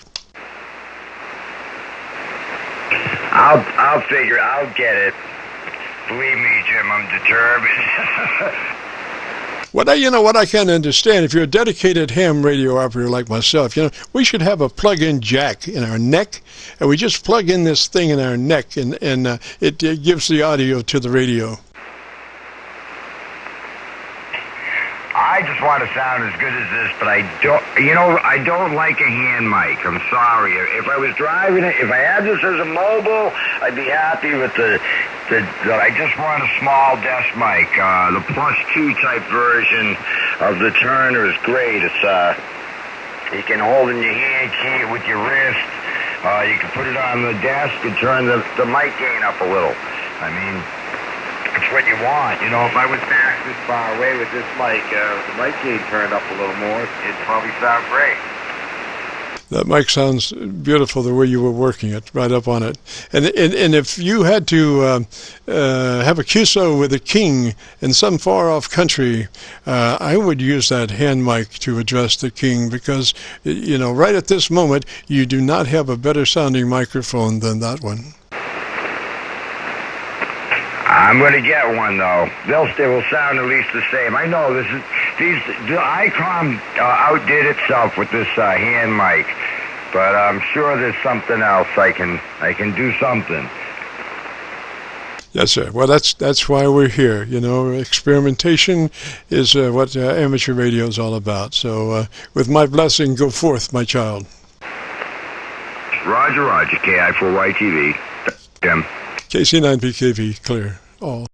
I'll figure. I'll get it. Believe me, Jim, I'm determined. What I can't understand, if you're a dedicated ham radio operator like myself, we should have a plug-in jack in our neck, and we just plug in this thing in our neck, and it gives the audio to the radio. I just want to sound as good as this, but I don't like a hand mic. I'm sorry. If I was driving it, if I had this as a mobile, I'd be happy with the that I just want a small desk mic. The +2 type version of the Turner is great. It's you can hold in your hand, key it with your wrist. You can put it on the desk and turn the mic gain up a little. I mean, it's what you want. You know, if I was back this far away with this mic, the mic gain turned up a little more, it'd probably sound great. That mic sounds beautiful the way you were working it, right up on it. And if you had to have a QSO with a King in some far-off country, I would use that hand mic to address the King because, you know, right at this moment, you do not have a better-sounding microphone than that one. I'm going to get one, though. They will sound at least the same. I know the ICOM outdid itself with this hand mic, but I'm sure there's something else I can do something. Yes, sir. Well, that's why we're here. You know, experimentation is what amateur radio is all about. So, with my blessing, go forth, my child. Roger, Roger. KI4YTV. Jim. KC9VKV, clear. All.